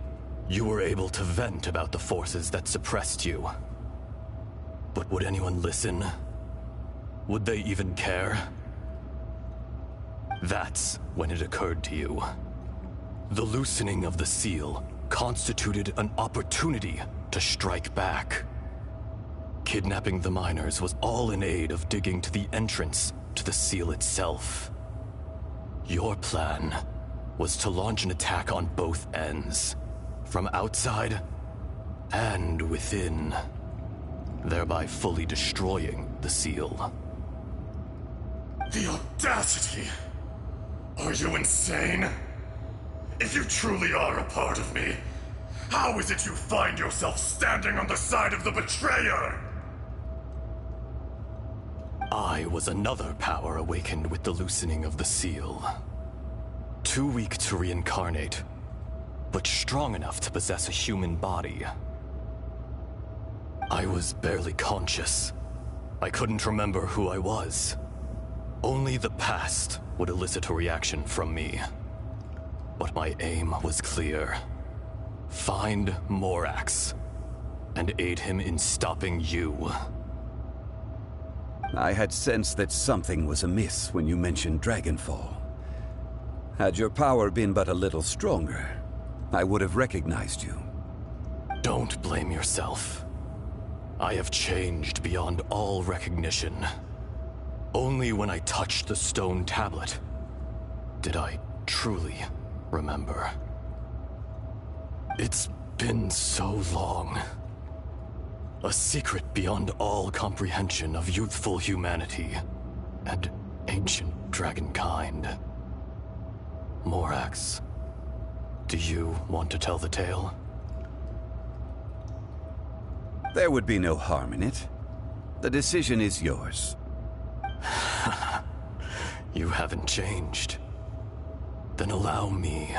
you were able to vent about the forces that suppressed you. But would anyone listen? Would they even care? That's when it occurred to you. The loosening of the seal constituted an opportunity to strike back. Kidnapping the miners was all in aid of digging to the entrance to the seal itself. Your plan was to launch an attack on both ends, from outside and within, thereby fully destroying the seal. The audacity! Are you insane? If you truly are a part of me, how is it you find yourself standing on the side of the betrayer? I was another power awakened with the loosening of the seal. Too weak to reincarnate, but strong enough to possess a human body. I was barely conscious. I couldn't remember who I was. Only the past would elicit a reaction from me. But my aim was clear. Find Morax, and aid him in stopping you. I had sensed that something was amiss when you mentioned Dragonfall. Had your power been but a little stronger, I would have recognized you. Don't blame yourself. I have changed beyond all recognition. Only when I touched the stone tablet did I truly remember. It's been so long. A secret beyond all comprehension of youthful humanity and ancient dragonkind. Morax, do you want to tell the tale? There would be no harm in it. The decision is yours. You haven't changed. Then allow me.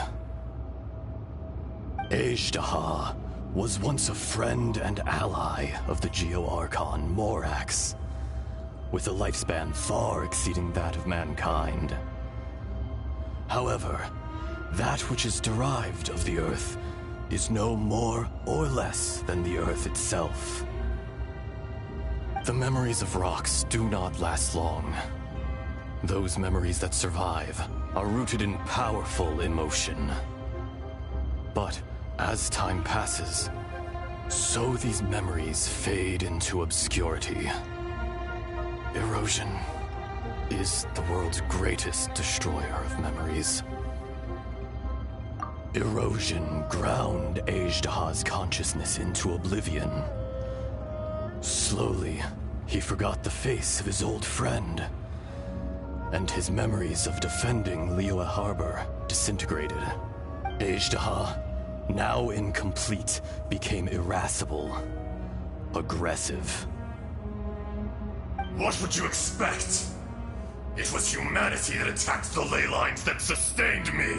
Ajdaha was once a friend and ally of the Geo-Archon Morax, with a lifespan far exceeding that of mankind. However, that which is derived of the Earth is no more or less than the Earth itself. The memories of rocks do not last long. Those memories that survive are rooted in powerful emotion. But as time passes, So these memories fade into obscurity. Erosion is the world's greatest destroyer of memories. Erosion ground Ajdaha's consciousness into oblivion. Slowly, he forgot the face of his old friend, and his memories of defending Liyue Harbor disintegrated. Ajdaha, now incomplete, became irascible, aggressive. What would you expect? It was humanity that attacked the ley lines that sustained me.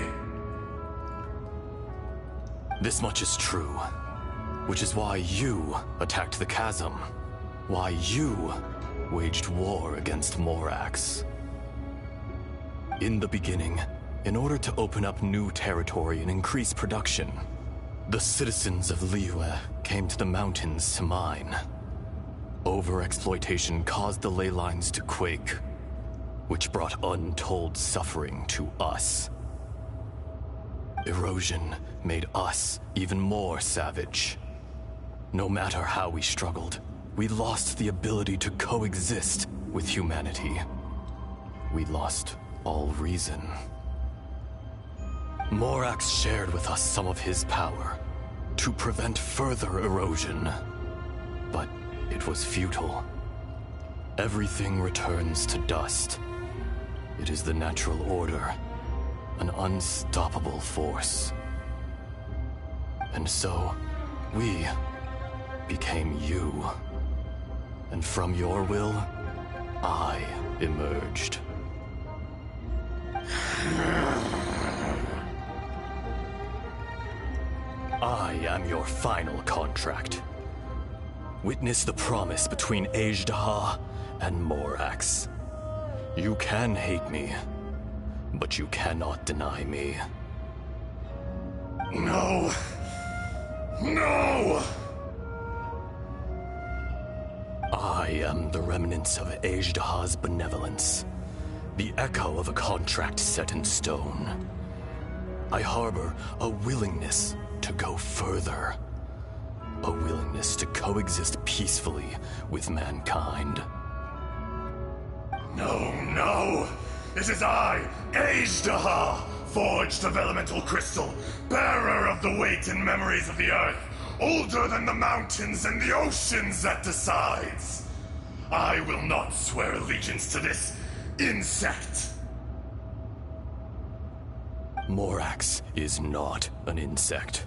This much is true, which is why you attacked the chasm, why you waged war against Morax. In the beginning, in order to open up new territory and increase production, the citizens of Liyue came to the mountains to mine. Overexploitation caused the ley lines to quake, which brought untold suffering to us. Erosion made us even more savage. No matter how we struggled, we lost the ability to coexist with humanity. We lost all reason. Morax shared with us some of his power to prevent further erosion, but it was futile. Everything returns to dust. It is the natural order, an unstoppable force. And so, we became you. And from your will, I emerged. I am your final contract. Witness the promise between Ajdaha and Morax. You can hate me, but you cannot deny me. No! No! I am the remnants of Ajdaha's benevolence, the echo of a contract set in stone. I harbor a willingness to go further, a willingness to coexist peacefully with mankind. No, no! It is I, Ajdaha, forged of elemental crystal, bearer of the weight and memories of the earth, older than the mountains and the oceans that decides. I will not swear allegiance to this insect. Morax is not an insect.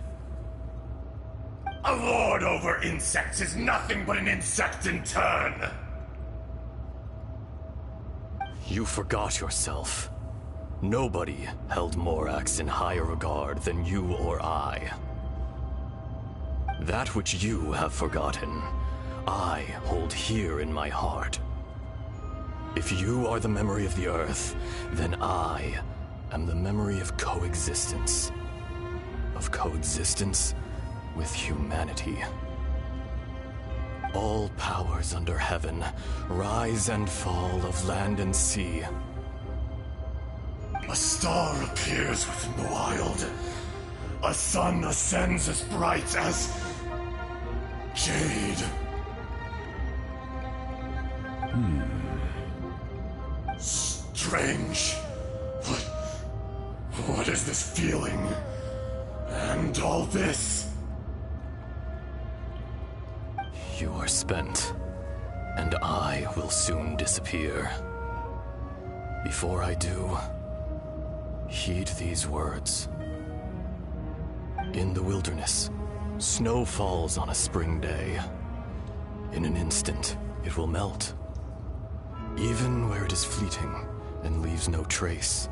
A lord over insects is nothing but an insect in turn. You forgot yourself. Nobody held Morax in higher regard than you or I. That which you have forgotten, I hold here in my heart. If you are the memory of the Earth, then I am the memory of coexistence. Of coexistence with humanity. All powers under heaven, rise and fall of land and sea. A star appears within the wild. A sun ascends as bright as jade. Strange. What is this feeling? And all this? You are spent, and I will soon disappear. Before I do, heed these words. In the wilderness, snow falls on a spring day. In an instant, it will melt. Even where it is fleeting and leaves no trace.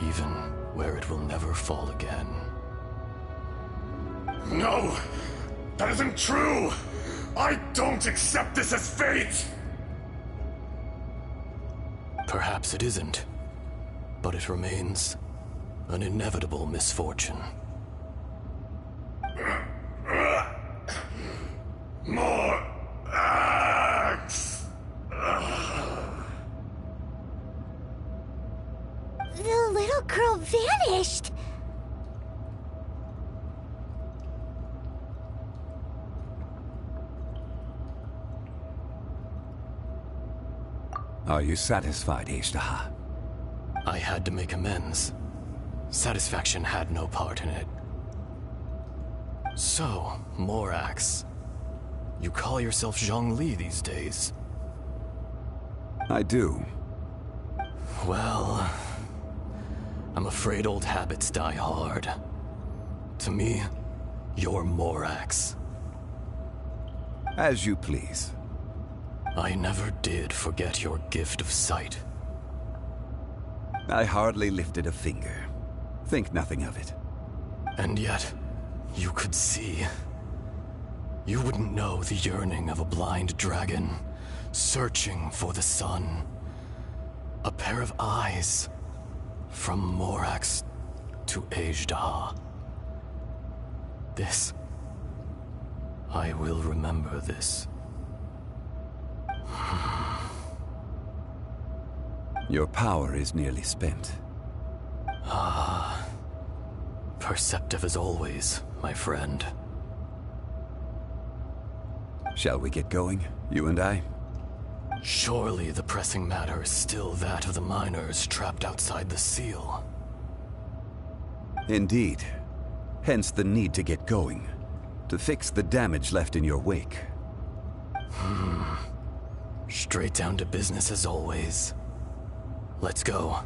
Even where it will never fall again. No! That isn't true! I don't accept this as fate! Perhaps it isn't, but it remains an inevitable misfortune. More axe! The little girl vanished! Are you satisfied, Ishtaha? I had to make amends. Satisfaction had no part in it. So, Morax, you call yourself Zhongli these days? I do. Well, I'm afraid old habits die hard. To me, you're Morax. As you please. I never did forget your gift of sight. I hardly lifted a finger. Think nothing of it. And yet, you could see. You wouldn't know the yearning of a blind dragon, searching for the sun. A pair of eyes, from Morax to Ajdah. This. I will remember this. Your power is nearly spent. Ah. Perceptive as always, my friend. Shall we get going, you and I? Surely the pressing matter is still that of the miners trapped outside the seal. Indeed. Hence the need to get going. To fix the damage left in your wake. Straight down to business as always. Let's go.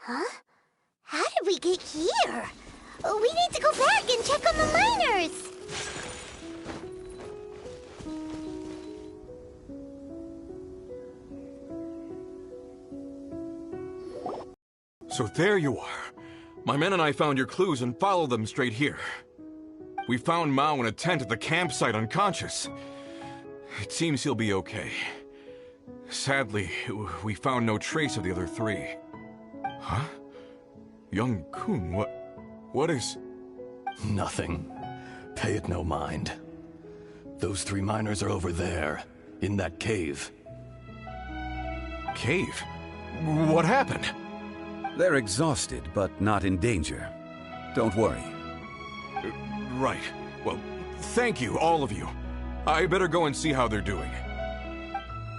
Huh? How did we get here? We need to go back and check on the miners! So there you are. My men and I found your clues and followed them straight here. We found Mao in a tent at the campsite unconscious. It seems he'll be okay. Sadly, we found no trace of the other three. Huh? Young Kun, what is... Nothing. Pay it no mind. Those three miners are over there, in that cave. Cave? What happened? They're exhausted, but not in danger. Don't worry. Right. Well, thank you, all of you. I better go and see how they're doing.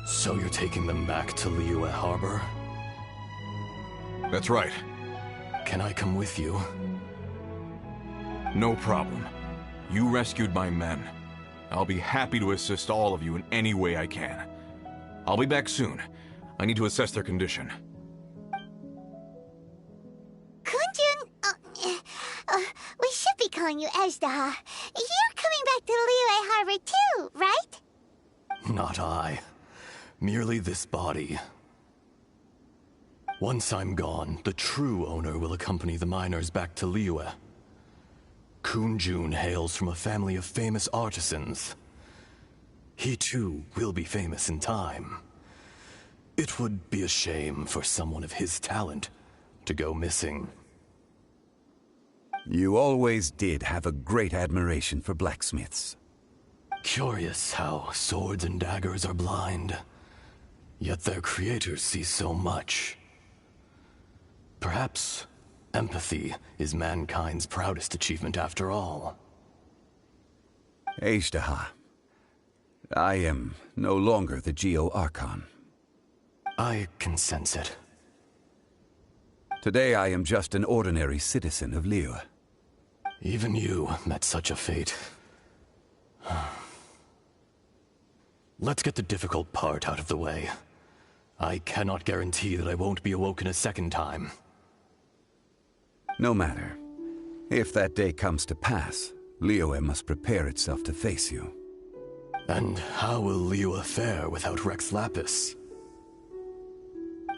So you're taking them back to Liyue Harbor? That's right. Can I come with you? No problem. You rescued my men. I'll be happy to assist all of you in any way I can. I'll be back soon. I need to assess their condition. Kunjun, we should be calling you Ajdah. You're coming back to Liyue Harbor too, right? Not I. Merely this body. Once I'm gone, the true owner will accompany the miners back to Liyue. Kunjun hails from a family of famous artisans. He too will be famous in time. It would be a shame for someone of his talent to go missing. You always did have a great admiration for blacksmiths. Curious how swords and daggers are blind, yet their creators see so much. Perhaps empathy is mankind's proudest achievement after all. Ajdah, I am no longer the Geo-Archon. I can sense it. Today I am just an ordinary citizen of Liyue. Even you met such a fate. Let's get the difficult part out of the way. I cannot guarantee that I won't be awoken a second time. No matter. If that day comes to pass, Liyue must prepare itself to face you. And how will Liyue fare without Rex Lapis?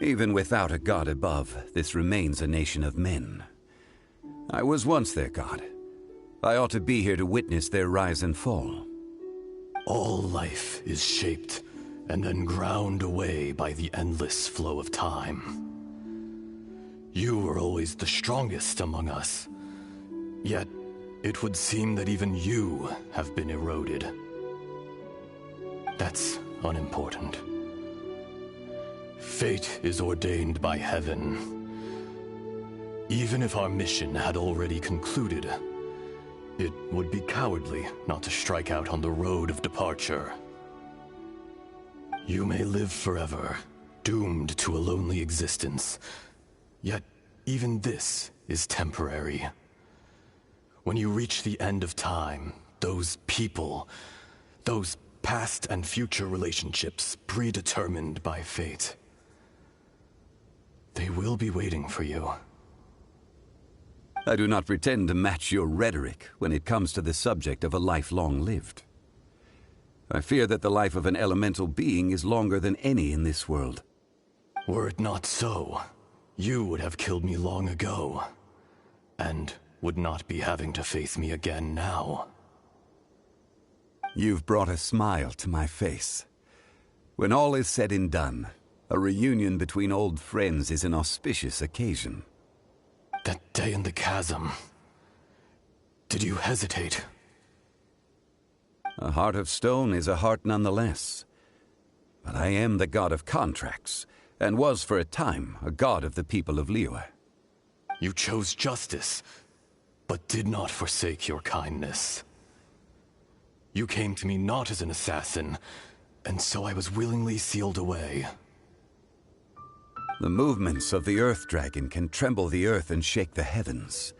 Even without a god above, this remains a nation of men. I was once their god. I ought to be here to witness their rise and fall. All life is shaped and then ground away by the endless flow of time. You were always the strongest among us, yet it would seem that even you have been eroded. That's unimportant. Fate is ordained by heaven. Even if our mission had already concluded, it would be cowardly not to strike out on the road of departure. You may live forever, doomed to a lonely existence. Yet, even this is temporary. When you reach the end of time, those people, those past and future relationships predetermined by fate, they will be waiting for you. I do not pretend to match your rhetoric when it comes to the subject of a life long lived. I fear that the life of an elemental being is longer than any in this world. Were it not so, you would have killed me long ago, and would not be having to face me again now. You've brought a smile to my face. When all is said and done, a reunion between old friends is an auspicious occasion. That day in the chasm, did you hesitate? A heart of stone is a heart nonetheless. But I am the god of contracts, and was for a time a god of the people of Liyue. You chose justice, but did not forsake your kindness. You came to me not as an assassin, and so I was willingly sealed away. The movements of the Earth Dragon can tremble the earth and shake the heavens.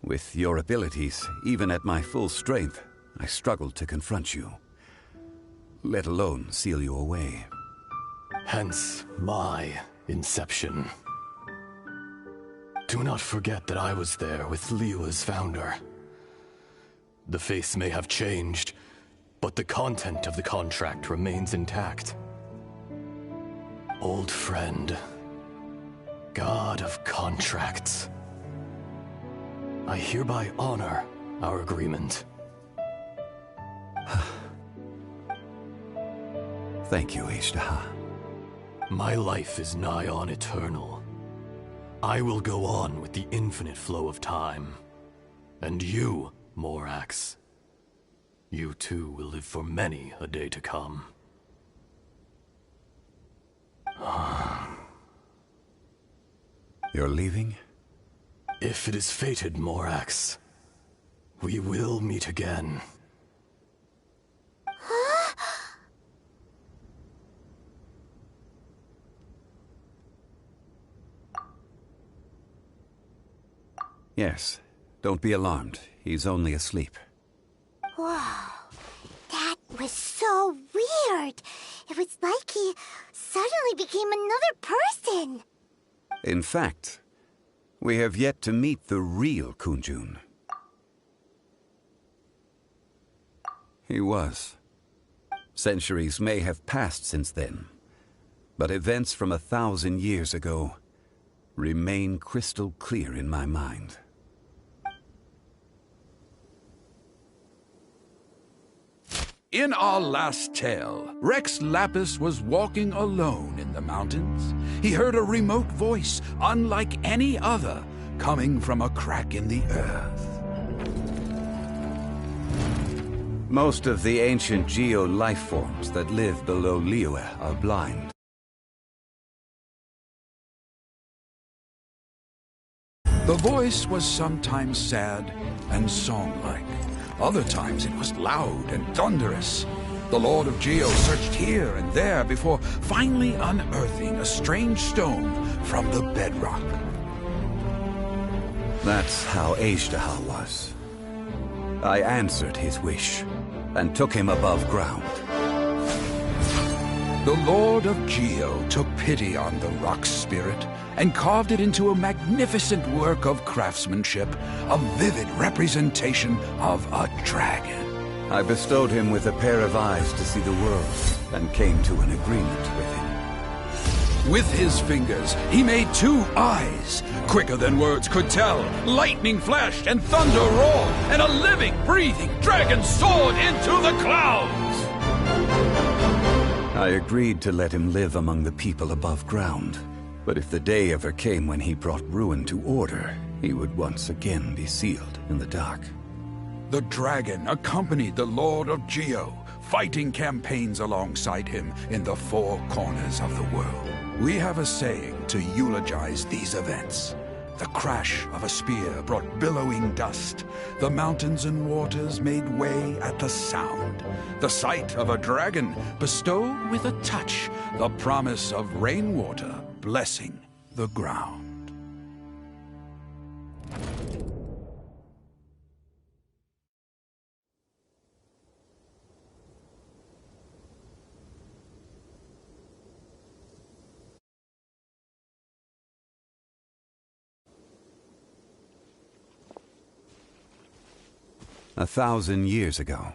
With your abilities, even at my full strength, I struggled to confront you, let alone seal you away. Hence my inception. Do not forget that I was there with Liyue's founder. The face may have changed, but the content of the contract remains intact. Old friend, god of contracts, I hereby honor our agreement. Thank you, Ishtaha. My life is nigh on eternal. I will go on with the infinite flow of time. And you, Morax, you too will live for many a day to come. You're leaving? If it is fated, Morax, we will meet again. Yes. Don't be alarmed. He's only asleep. Whoa. That was so weird. It was like he suddenly became another person. In fact, we have yet to meet the real Kunjun. He was. Centuries may have passed since then, but events from 1,000 years ago remain crystal clear in my mind. In our last tale, Rex Lapis was walking alone in the mountains. He heard a remote voice, unlike any other, coming from a crack in the earth. Most of the ancient geo life forms that live below Liyue are blind. The voice was sometimes sad and song-like. Other times it was loud and thunderous. The Lord of Geo searched here and there before finally unearthing a strange stone from the bedrock. That's how Ishtaha was. I answered his wish and took him above ground. The Lord of Geo took pity on the rock spirit and carved it into a magnificent work of craftsmanship, a vivid representation of a dragon. I bestowed him with a pair of eyes to see the world and came to an agreement with him. With his fingers, he made 2 eyes, quicker than words could tell. Lightning flashed and thunder roared, and a living, breathing dragon soared into the clouds. I agreed to let him live among the people above ground. But if the day ever came when he brought ruin to order, he would once again be sealed in the dark. The dragon accompanied the Lord of Geo, fighting campaigns alongside him in the 4 corners of the world. We have a saying to eulogize these events. The crash of a spear brought billowing dust. The mountains and waters made way at the sound. The sight of a dragon bestowed with a touch the promise of rainwater blessing the ground. A 1,000 years ago,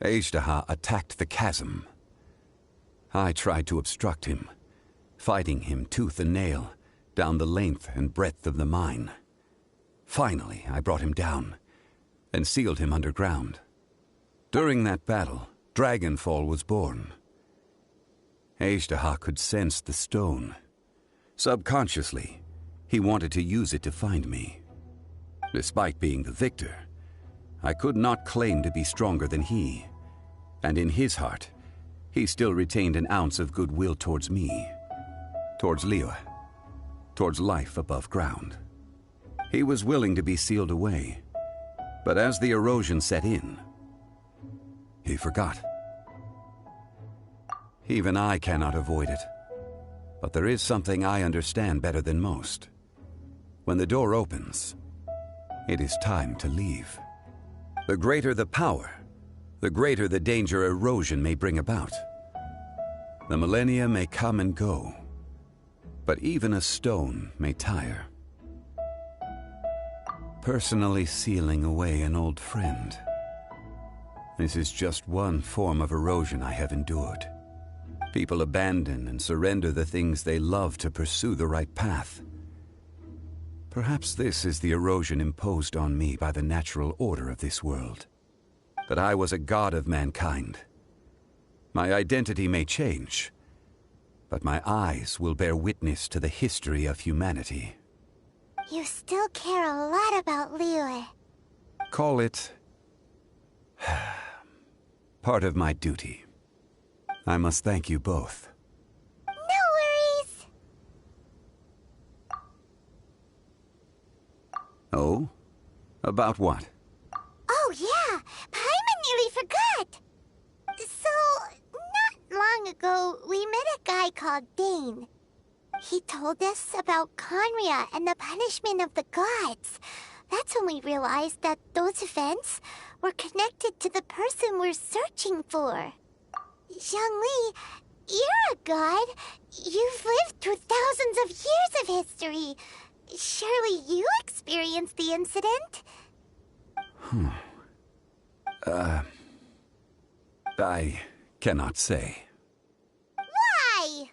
Ejdaha attacked the chasm. I tried to obstruct him, fighting him tooth and nail down the length and breadth of the mine. Finally, I brought him down and sealed him underground. During that battle, Dragonfall was born. Ejdaha could sense the stone. Subconsciously, he wanted to use it to find me. Despite being the victor, I could not claim to be stronger than he, and in his heart, he still retained an ounce of goodwill towards me, towards Liyue, towards life above ground. He was willing to be sealed away, but as the erosion set in, he forgot. Even I cannot avoid it, but there is something I understand better than most. When the door opens, it is time to leave. The greater the power, the greater the danger erosion may bring about. The millennia may come and go, but even a stone may tire. Personally sealing away an old friend. This is just one form of erosion I have endured. People abandon and surrender the things they love to pursue the right path. Perhaps this is the erosion imposed on me by the natural order of this world. That I was a god of mankind. My identity may change, but my eyes will bear witness to the history of humanity. You still care a lot about Liyue. Call it part of my duty. I must thank you both. No worries. Oh? About what? Oh yeah, Paimon nearly forgot. So, not long ago, we met a guy called Dane. He told us about Conria and the punishment of the gods. That's when we realized that those events were connected to the person we're searching for. Zhongli, you're a god. You've lived through thousands of years of history. Surely you experienced the incident? I cannot say. Why?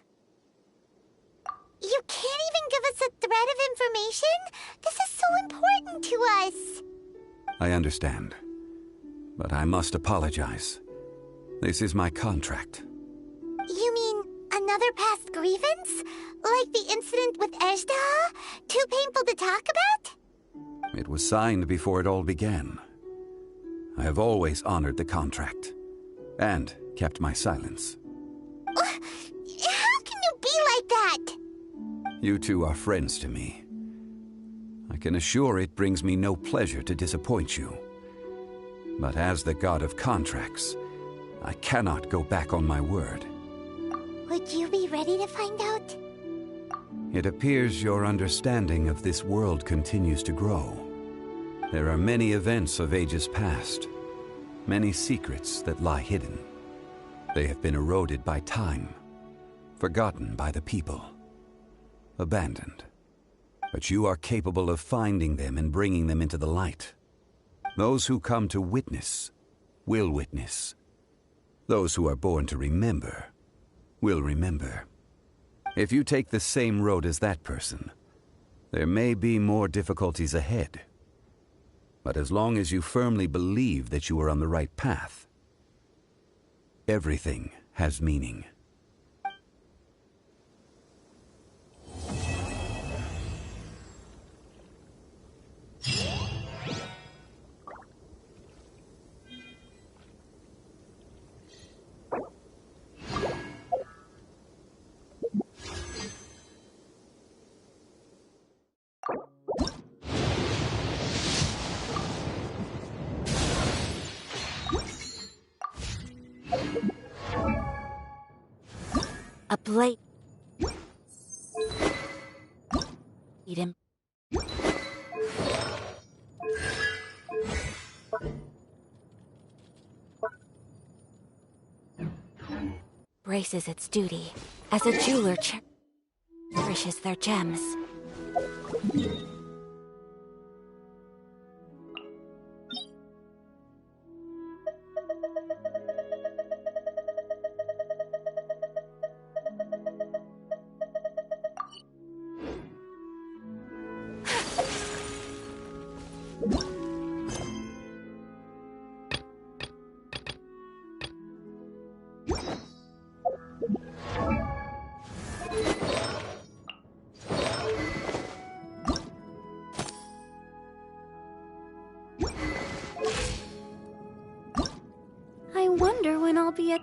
You can't even give us a thread of information? This is so important to us. I understand, but I must apologize. This is my contract. You mean another past grievance? Like the incident with Ejdaha? Too painful to talk about? It was signed before it all began. I have always honored the contract, and kept my silence. How can you be like that? You two are friends to me. I can assure it brings me no pleasure to disappoint you. But as the god of contracts, I cannot go back on my word. Would you be ready to find out? It appears your understanding of this world continues to grow. There are many events of ages past, many secrets that lie hidden. They have been eroded by time, forgotten by the people, abandoned. But you are capable of finding them and bringing them into the light. Those who come to witness will witness. Those who are born to remember will remember. If you take the same road as that person, there may be more difficulties ahead. But as long as you firmly believe that you are on the right path, everything has meaning. A blade. Eat him. Braces its duty as a jeweler cherishes their gems. I wonder when I'll be at...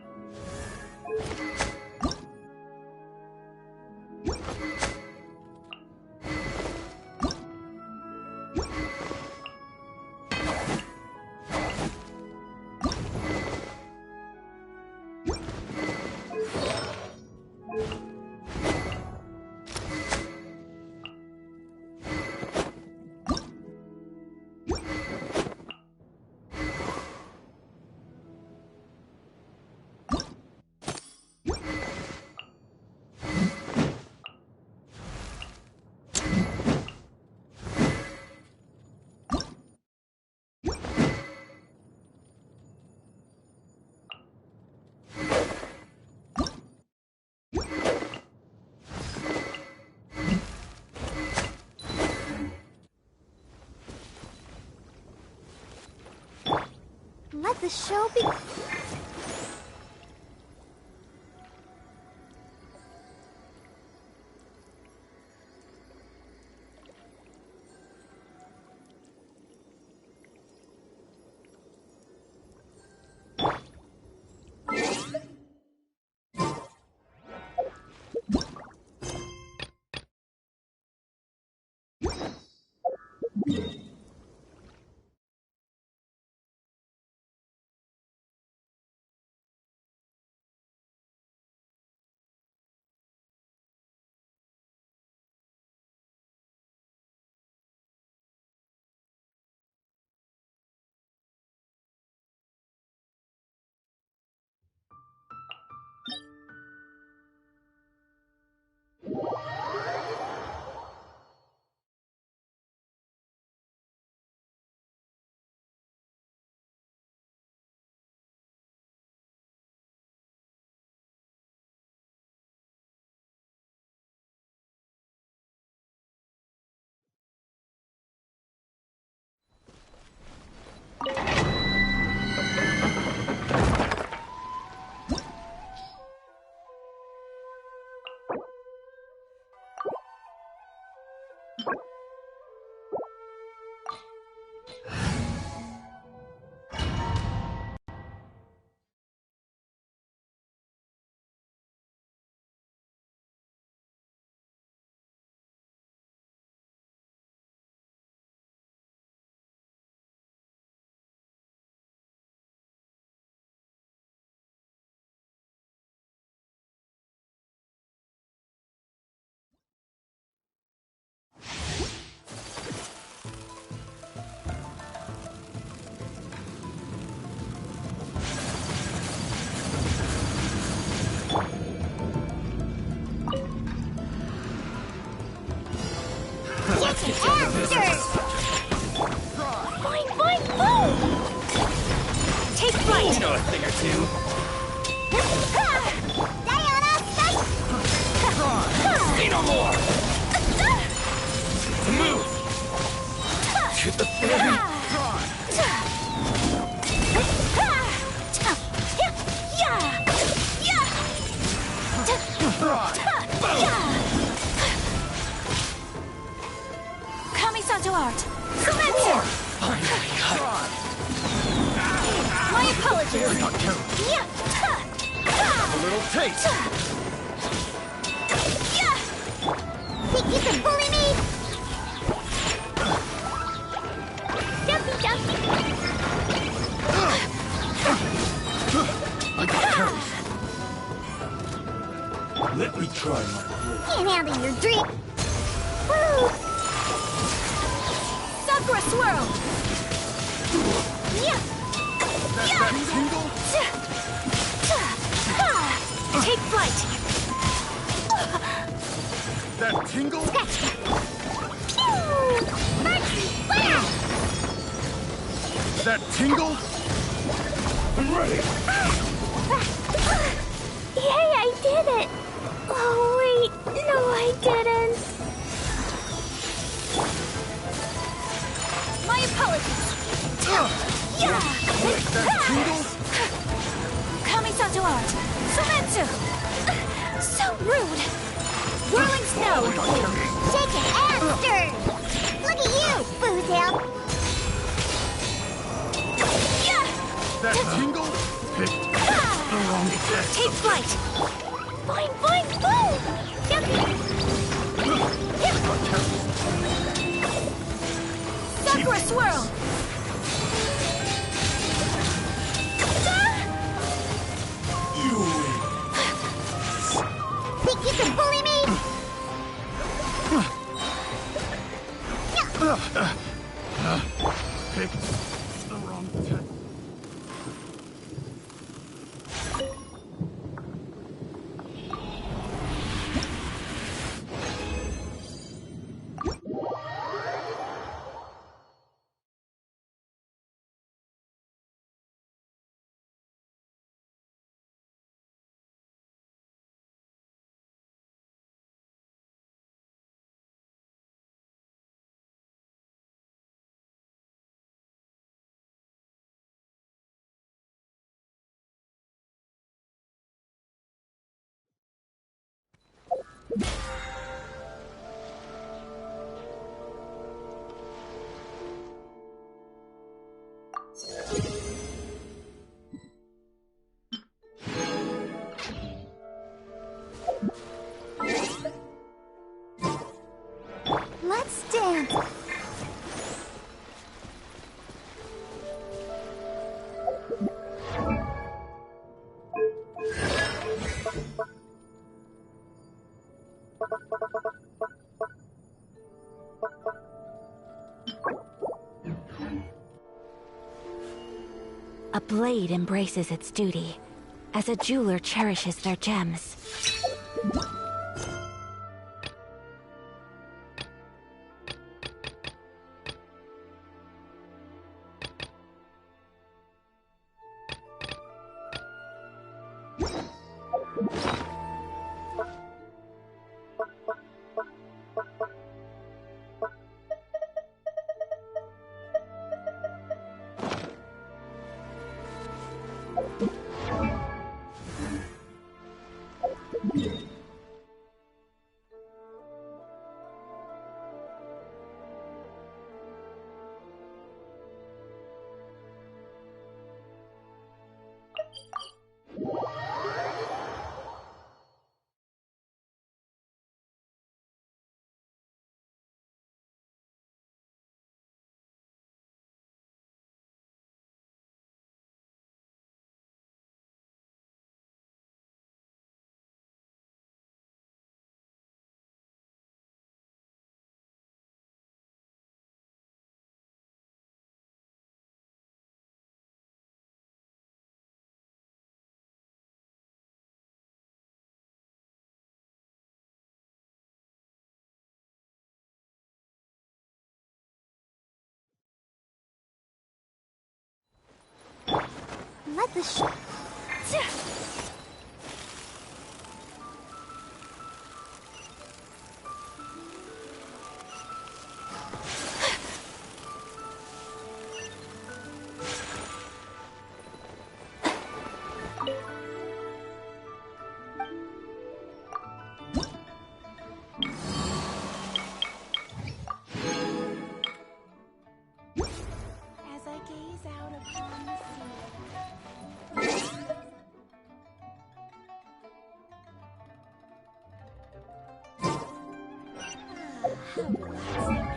Let the show be... Wait! Think you can bully me? Dumpy dumpy. I got carried. Let me try my blade. Can't handle your drink. Woo! Sakura swirl. Yeah. That tingle? Take flight. That tingle? That tingle? I'm ready. Yay, I did it. Oh, wait. No, I didn't. My apologies. Yeah. That tingle? Kami-Satuar. Sumetsu. So rude. Whirling snow. Shaken and stirred. Look at you, Boozle. That tingle? Picked the wrong deck. Take flight. Boing, boing, boom. Sakura swirl. You win. Think you can bully me? Picked the wrong deck. Let's dance. A blade embraces its duty, as a jeweler cherishes their gems. Let the As I gaze out upon the sea, How relaxing.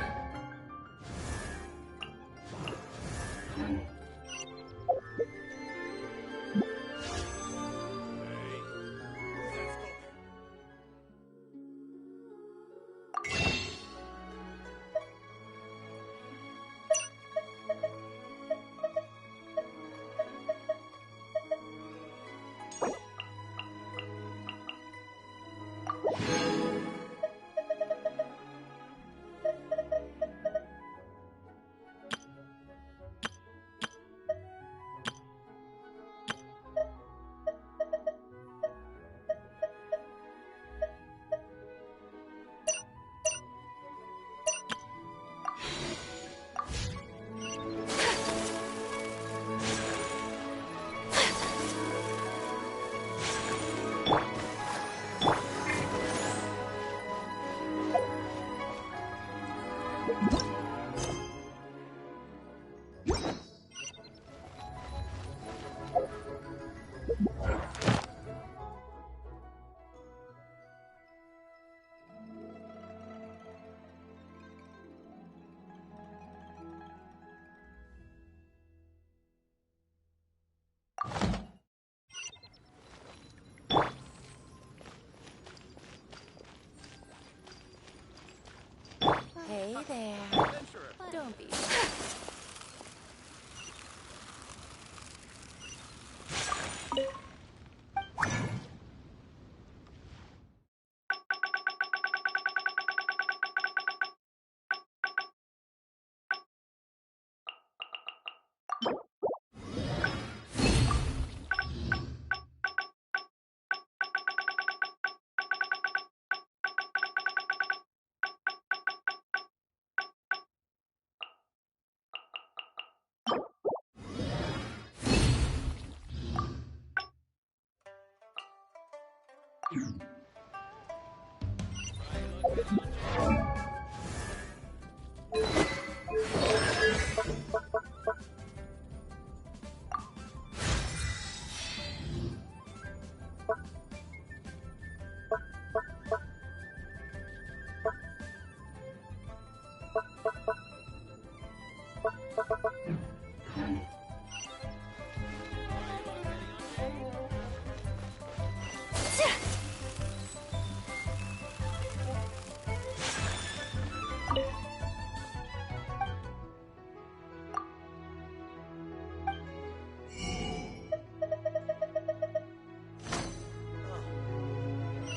Hey there. Don't be shy.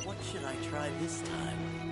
What should I try this time?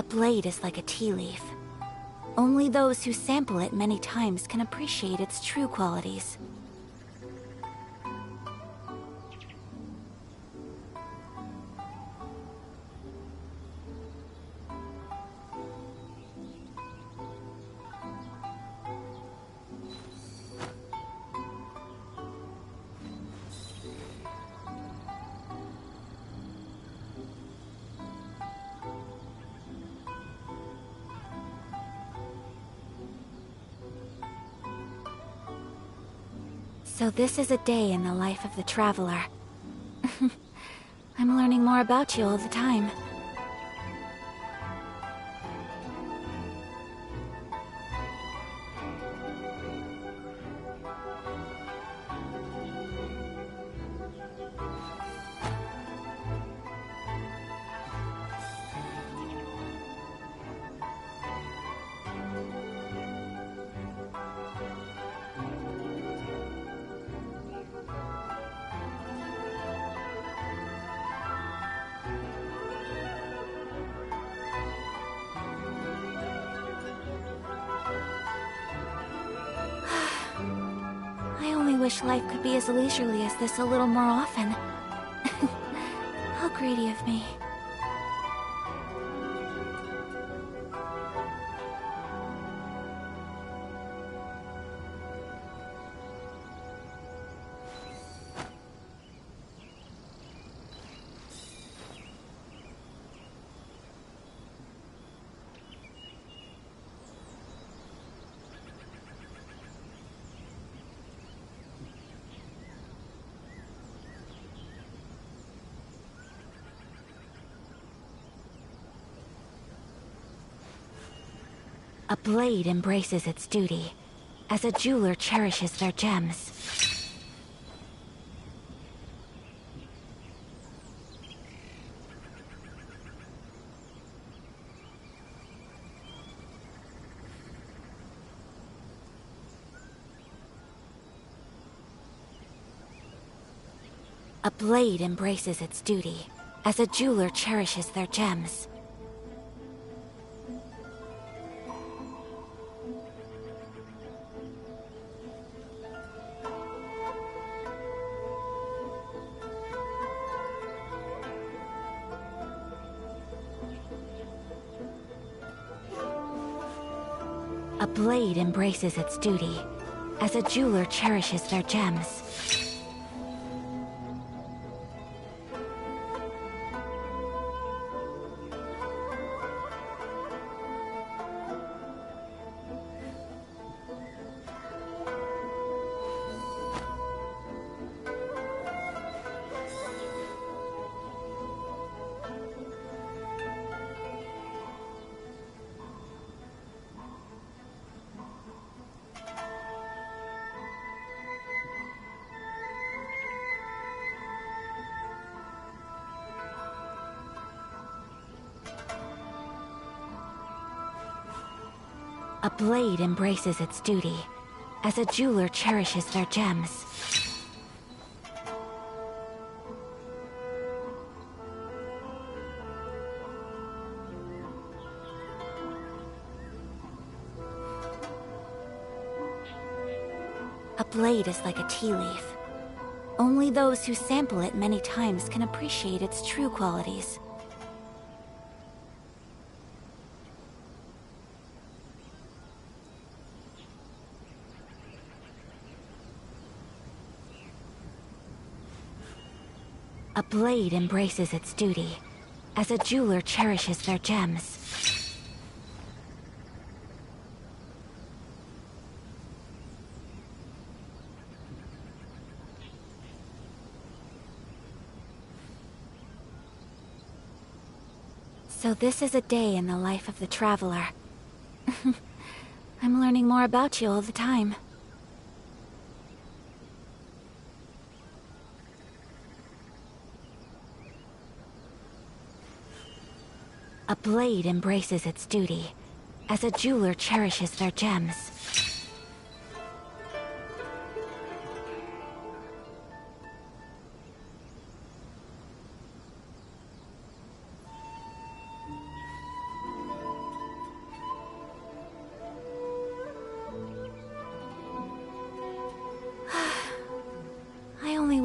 A blade is like a tea leaf. Only those who sample it many times can appreciate its true qualities. So this is a day in the life of the traveler. I'm learning more about you all the time. I only wish life could be as leisurely as this a little more often. How greedy of me. A blade embraces its duty, as a jeweler cherishes their gems. A blade embraces its duty, as a jeweler cherishes their gems. A blade embraces its duty, as a jeweler cherishes their gems. A blade embraces its duty, as a jeweler cherishes their gems. A blade is like a tea leaf. Only those who sample it many times can appreciate its true qualities. A blade embraces its duty, as a jeweler cherishes their gems. So this is a day in the life of the traveler. I'm learning more about you all the time. A blade embraces its duty, as a jeweler cherishes their gems.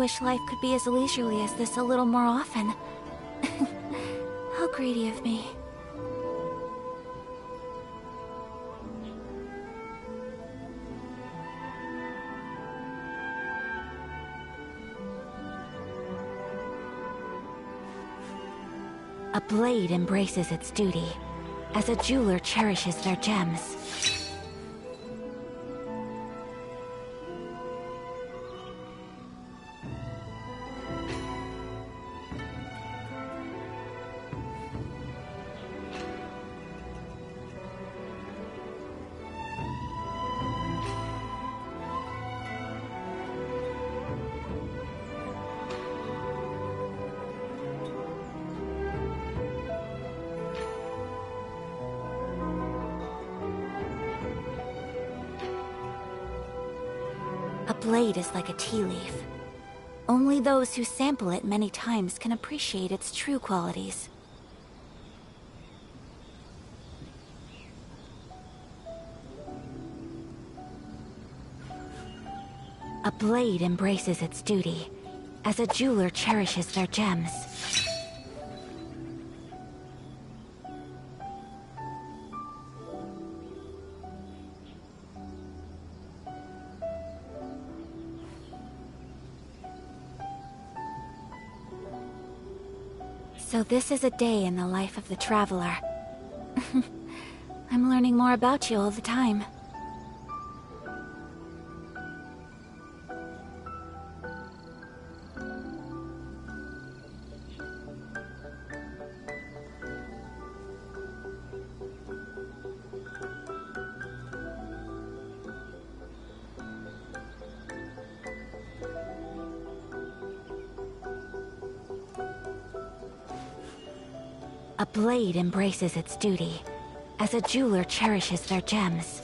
wish life could be as leisurely as this a little more often. How greedy of me. A blade embraces its duty, as a jeweler cherishes their gems. A blade is like a tea leaf. Only those who sample it many times can appreciate its true qualities. A blade embraces its duty, as a jeweler cherishes their gems. So this is a day in the life of the traveler. I'm learning more about you all the time. A blade embraces its duty, as a jeweler cherishes their gems.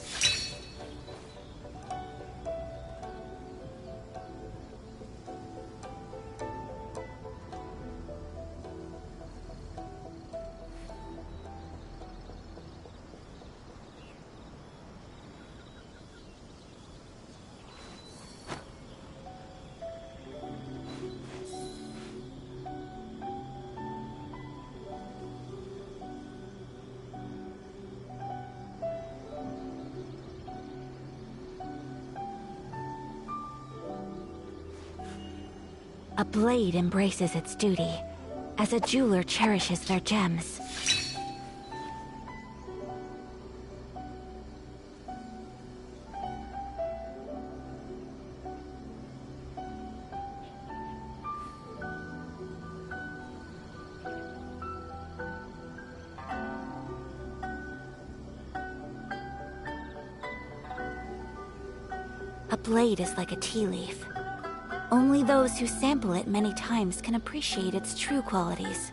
A blade embraces its duty, as a jeweler cherishes their gems. A blade is like a tea leaf. Only those who sample it many times can appreciate its true qualities.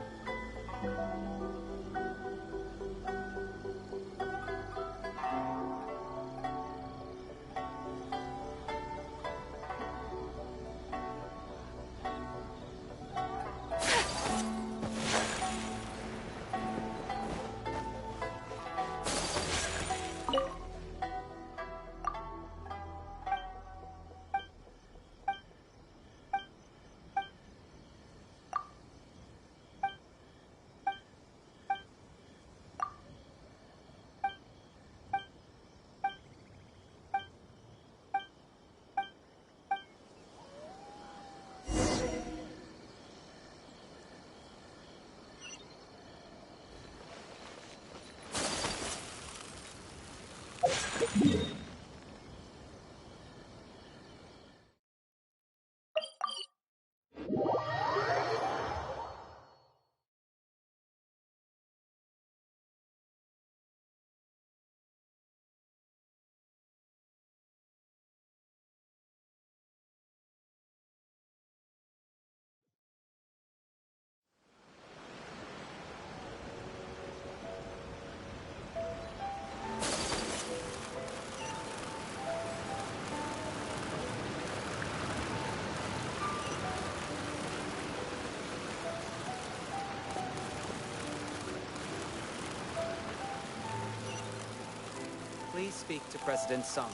Please speak to President Sung.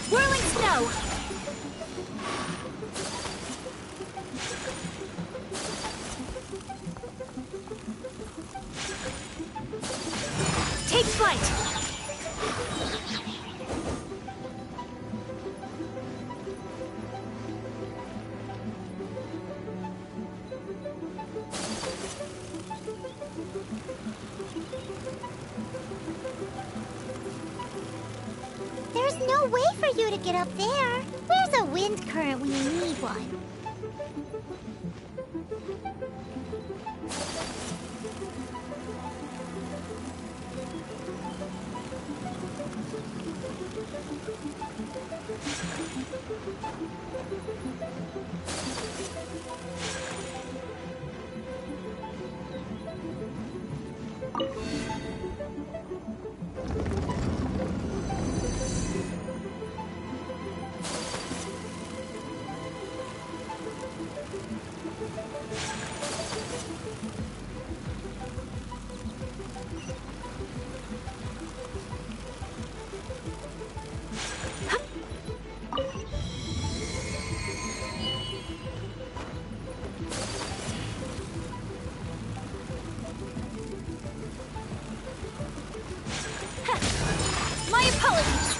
Whirling snow! Take flight! There's no way for you to get up there. Where's a wind current when you need one? My apologies!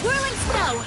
Whirling snow!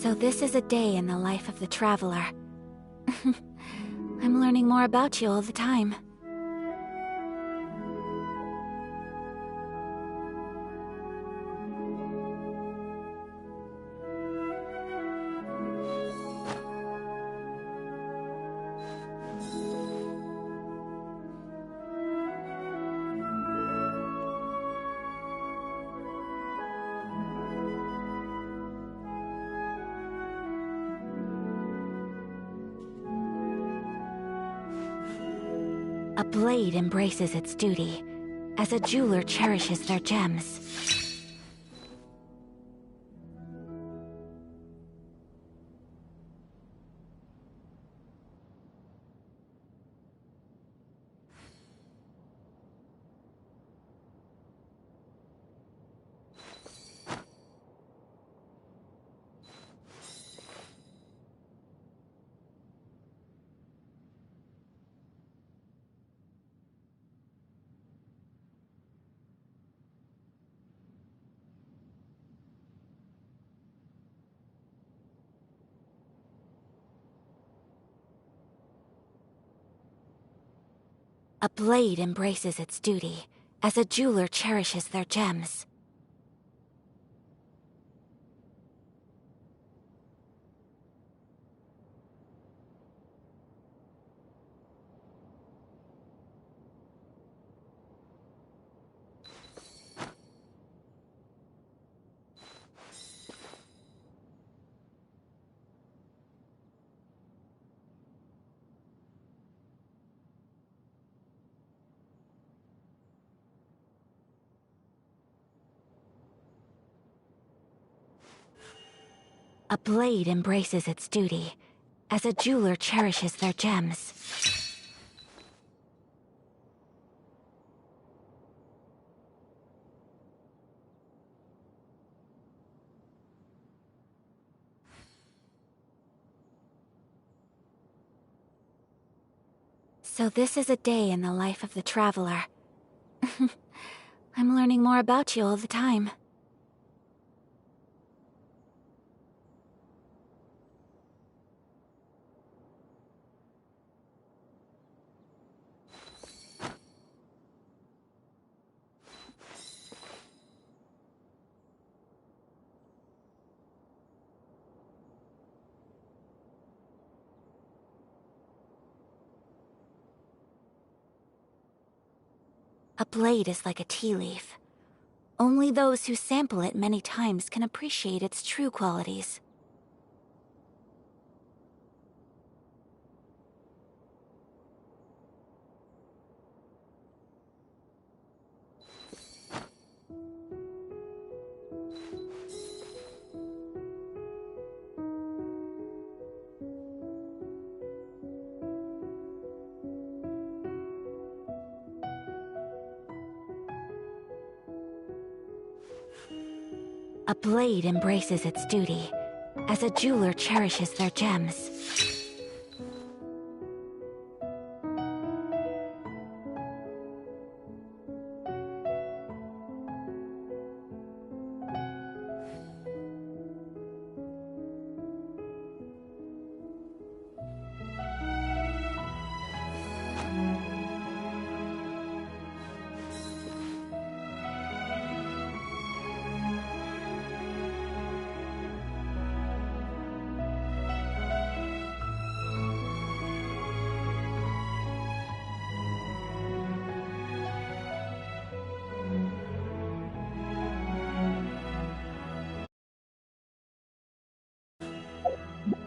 So this is a day in the life of the Traveler. I'm learning more about you all the time. A blade embraces its duty, as a jeweler cherishes their gems. A blade embraces its duty, as a jeweler cherishes their gems. A blade embraces its duty, as a jeweler cherishes their gems. So this is a day in the life of the traveler. I'm learning more about you all the time. A blade is like a tea leaf. Only those who sample it many times can appreciate its true qualities. A blade embraces its duty, as a jeweler cherishes their gems.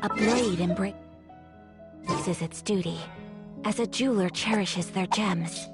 A blade embraces its duty, as a jeweler cherishes their gems.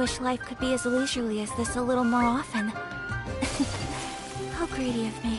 wish life could be as leisurely as this a little more often. How greedy of me.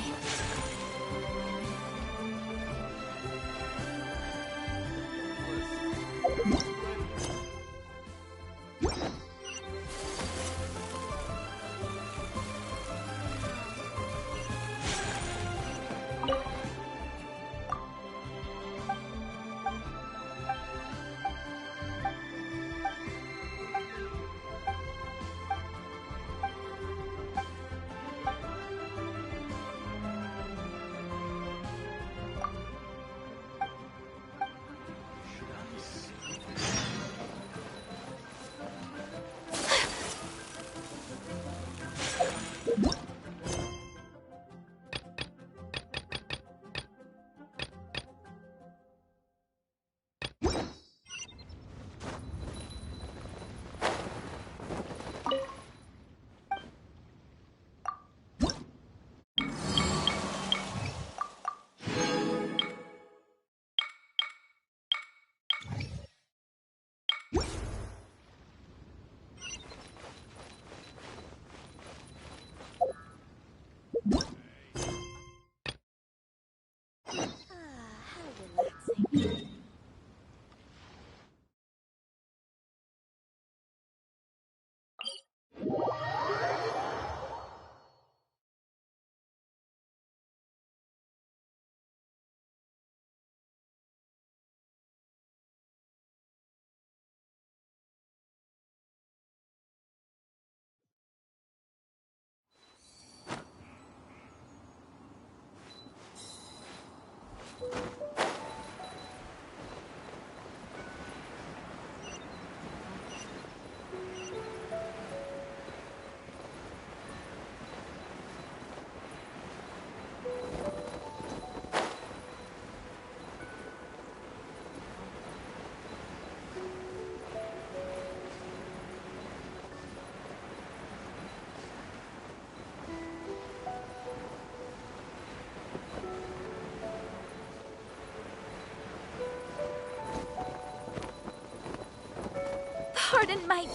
Pardon my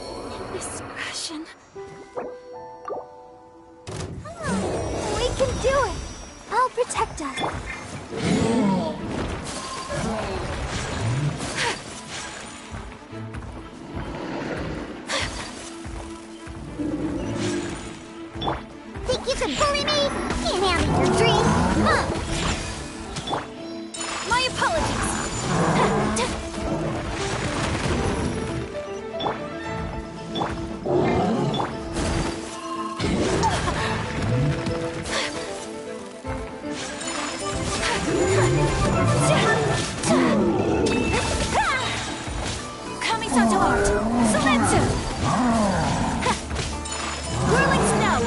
indiscretion. We can do it! I'll protect us. Think you can bully me? Can't handle your dream. My apologies. Kamisato art! Sumetsu! Whirling snow!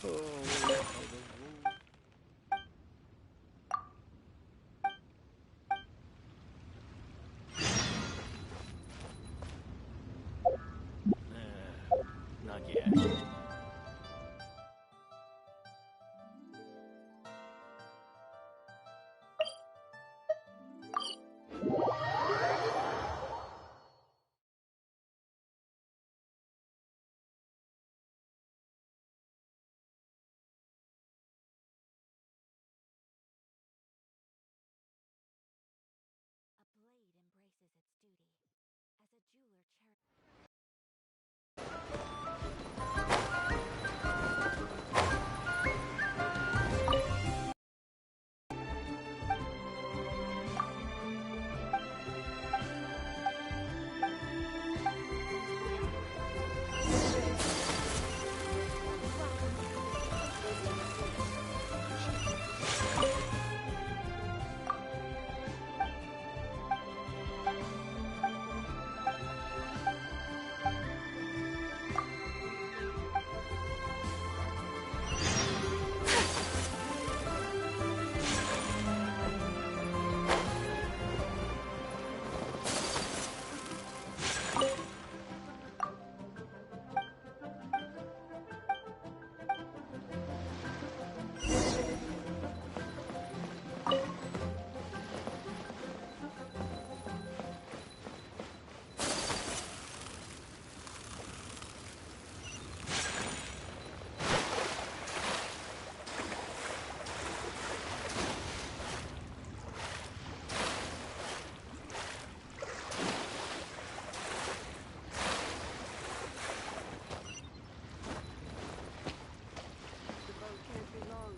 Not yet. A blade embraces its duty. As a jeweler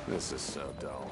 This is so dull.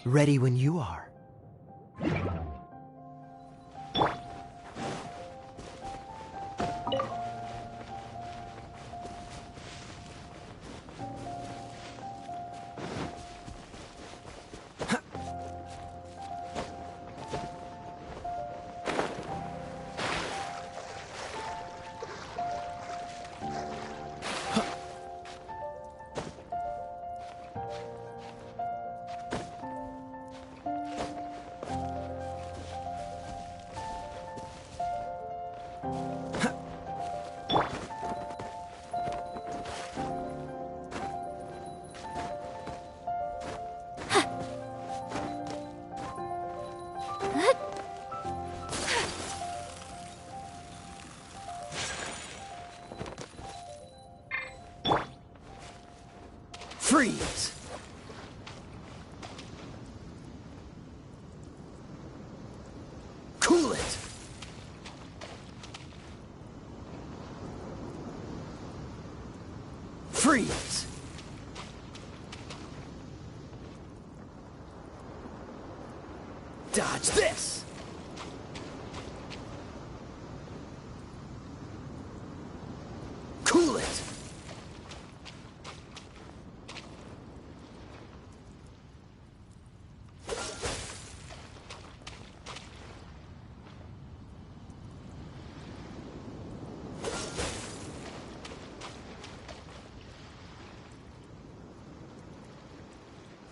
Ready when you are. Freeze! Cool it! Freeze! Dodge this! Cool it!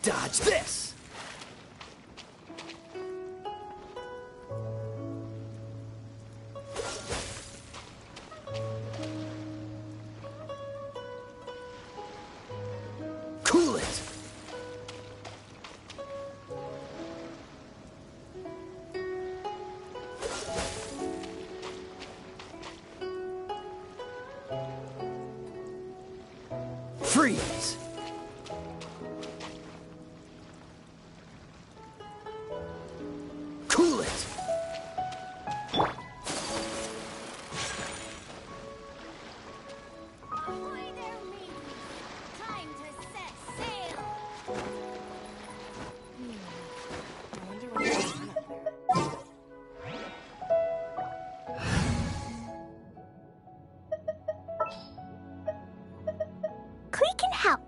Dodge this! Cool it! Freeze! Cool it! Clee can help.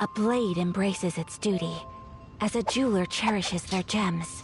A blade embraces its duty, as a jeweler cherishes their gems.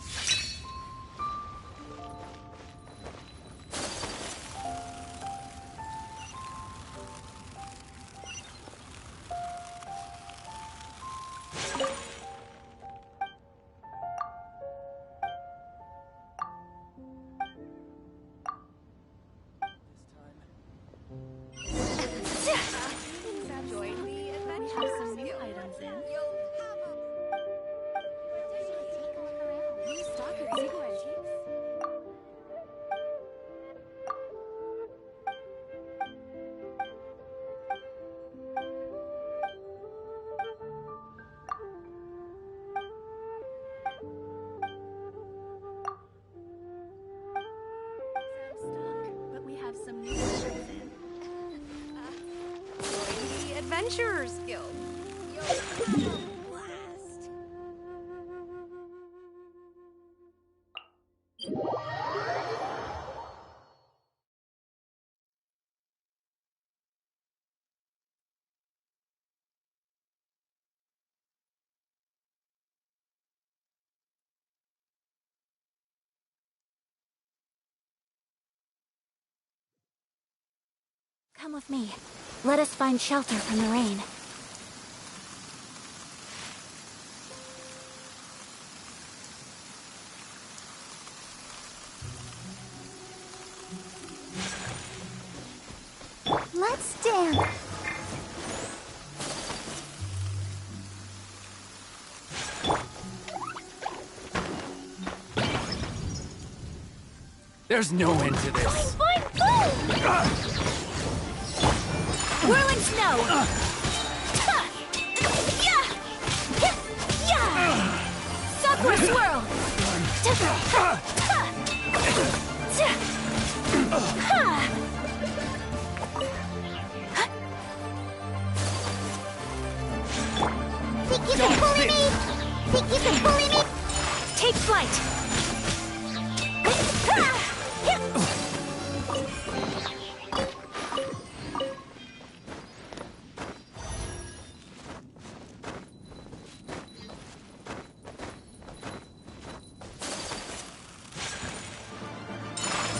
But we have some new ones in. The Adventurers Guild. Yo, have a blast. Come with me. Let us find shelter from the rain. Let's dance. There's no end to this. Fine, Whirling snow! Sakura swirl! Think you can bully me? Think you can bully me? Take flight!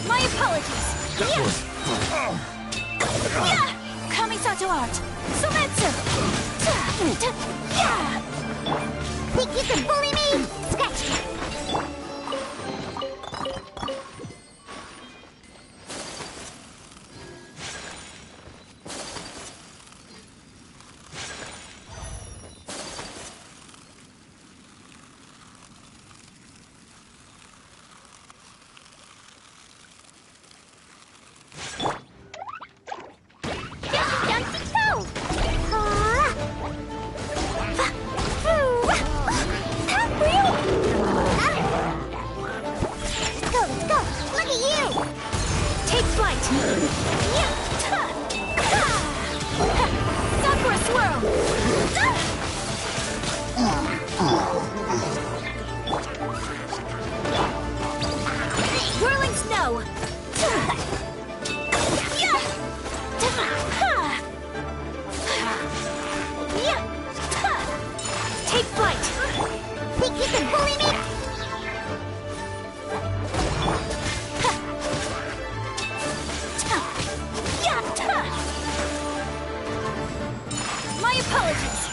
My apologies! Kamisato art! Sumetsu! Think you can bully me? Scratch you! Take flight! Sakura swirl! Whirling snow! Take flight! Think you can bully me? My apologies!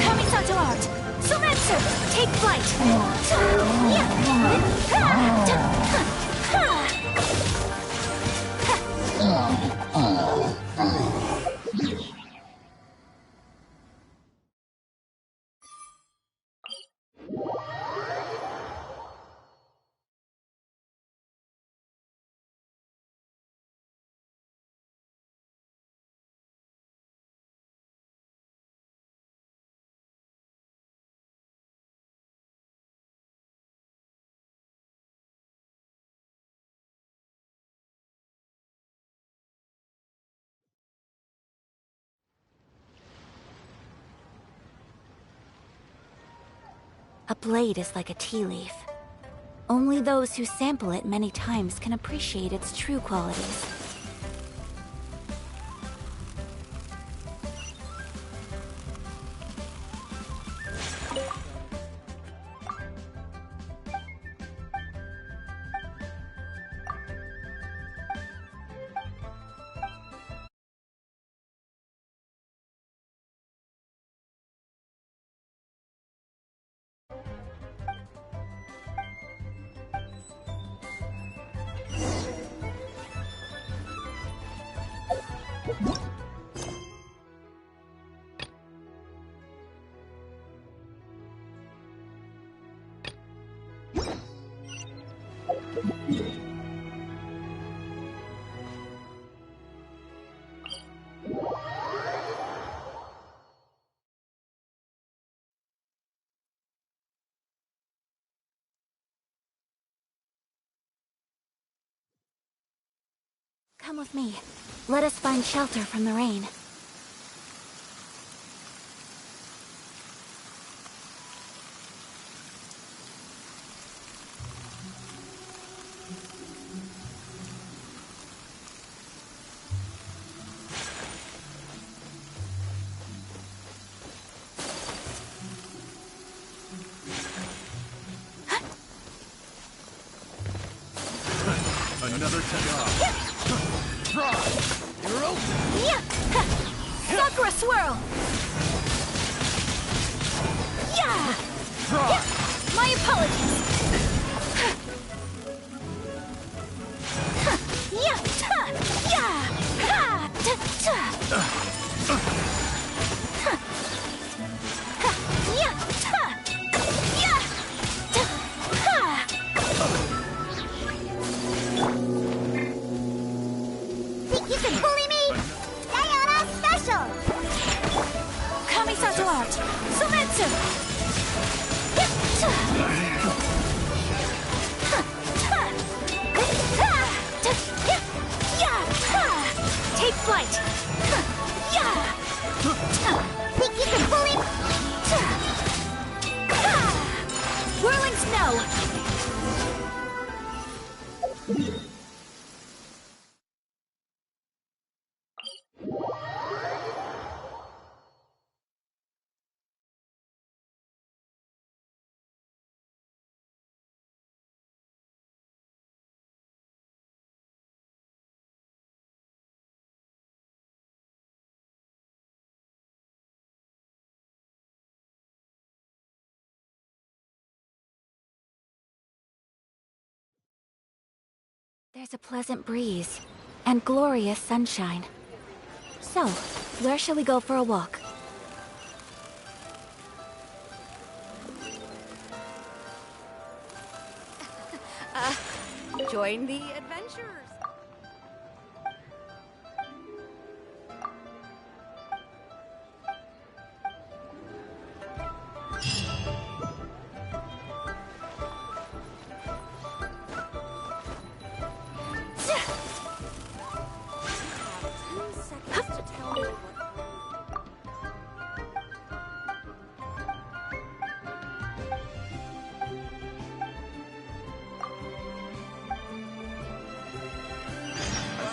Kamisato art! Sumetsu! Take flight! A blade is like a tea leaf. Only those who sample it many times can appreciate its true qualities. Come with me. Let us find shelter from the rain. Another job. Draw! You're open! Yeah! Sakura swirl! Yeah! Draw! My apologies! Yeah! Yeah! Think you can bully me? Sayonara special! Kamisato art! Sumetsu! Take flight! Think you can bully me? Whirling snow! There's a pleasant breeze and glorious sunshine. So, where shall we go for a walk? Join the adventurers.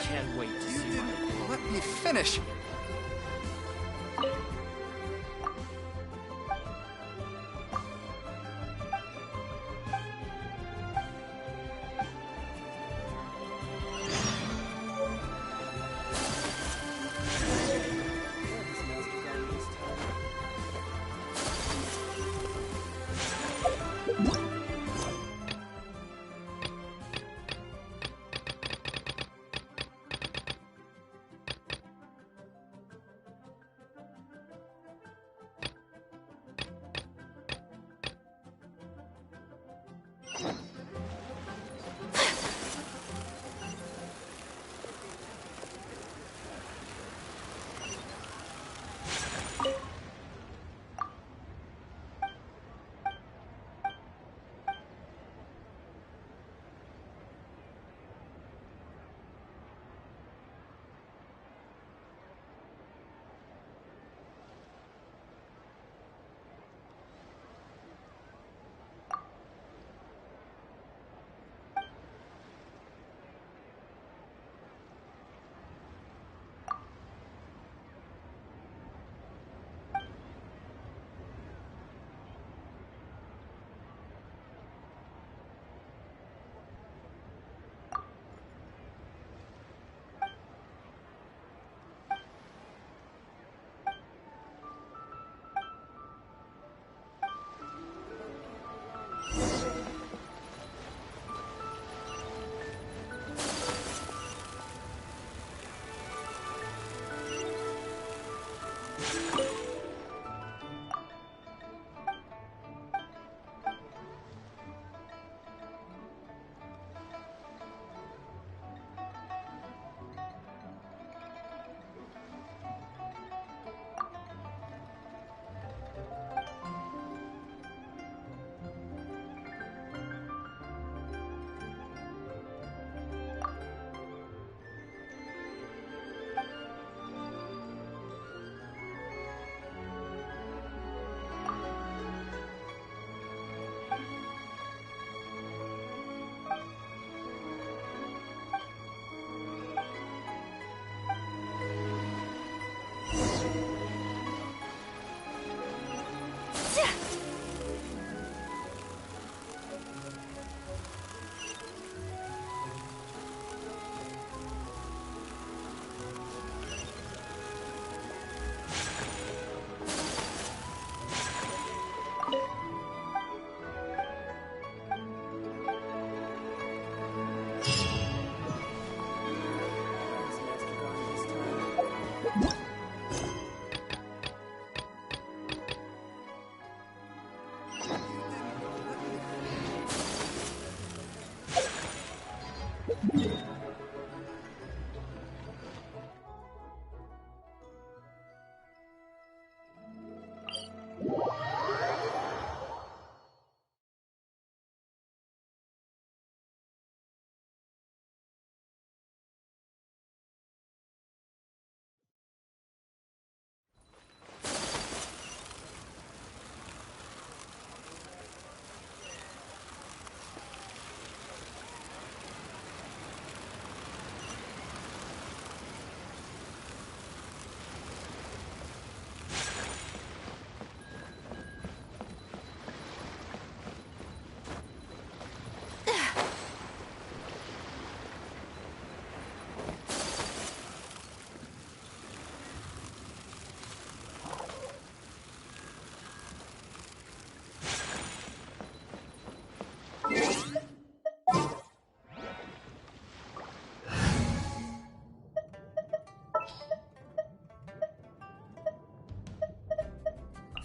Can't wait to see my... Let me finish.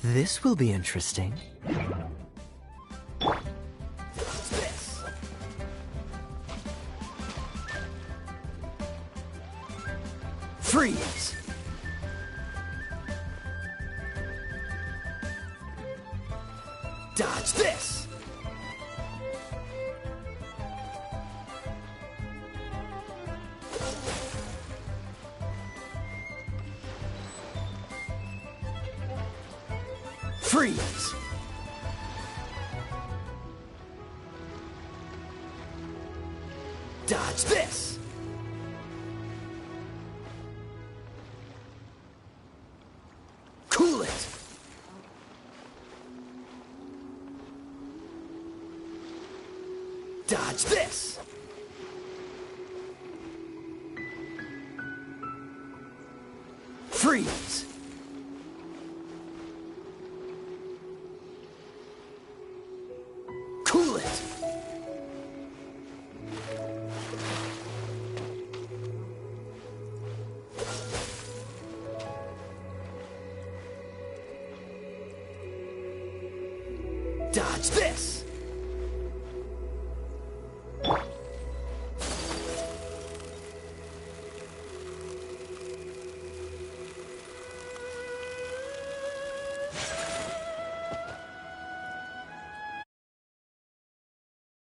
This will be interesting. Freeze! Dodge this! Freeze! Dodge this! Cool it! Dodge this! Freeze! Cool it! Dodge this!